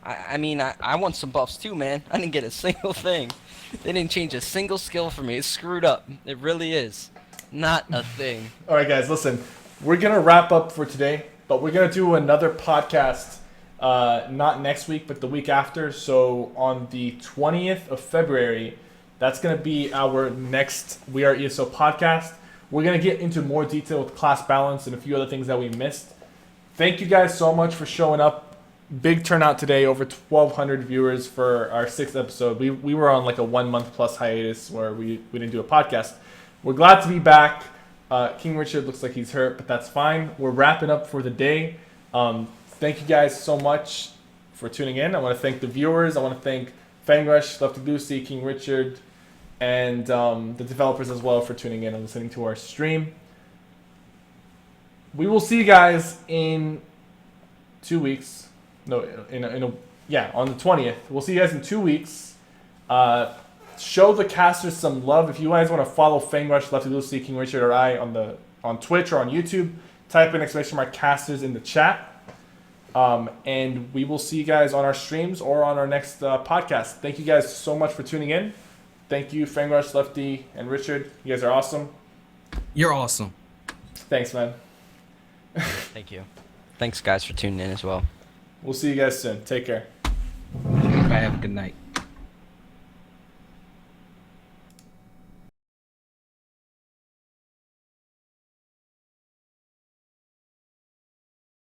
I mean, I want some buffs too, man. I didn't get a single thing. They didn't change a single skill for me. It's screwed up. It really is. Not a thing. All right, guys, listen. We're gonna wrap up for today, but we're gonna do another podcast. Not next week, but the week after. So on the 20th of February, that's going to be our next We Are ESO podcast. We're going to get into more detail with class balance and a few other things that we missed. Thank you guys so much for showing up. Big turnout today, over 1,200 viewers for our 6th episode. We were on like a 1 month plus hiatus where we didn't do a podcast. We're glad to be back. King Richard looks like he's hurt, but that's fine. We're wrapping up for the day. Thank you guys so much for tuning in. I want to thank the viewers. I want to thank Fangrush, Lefty Lucy, King Richard, and the developers as well for tuning in and listening to our stream. We will see you guys in 2 weeks. No, on the 20th. We'll see you guys in 2 weeks. Show the casters some love. If you guys want to follow Fangrush, Lefty Lucy, King Richard, or I on Twitch or on YouTube, type in ! casters in the chat. And we will see you guys on our streams or on our next podcast. Thank you guys so much for tuning in. Thank you, Fangrush, Lefty, and Richard. You guys are awesome. You're awesome. Thanks, man. Thank you. Thanks, guys, for tuning in as well. We'll see you guys soon. Take care. Everybody have a good night.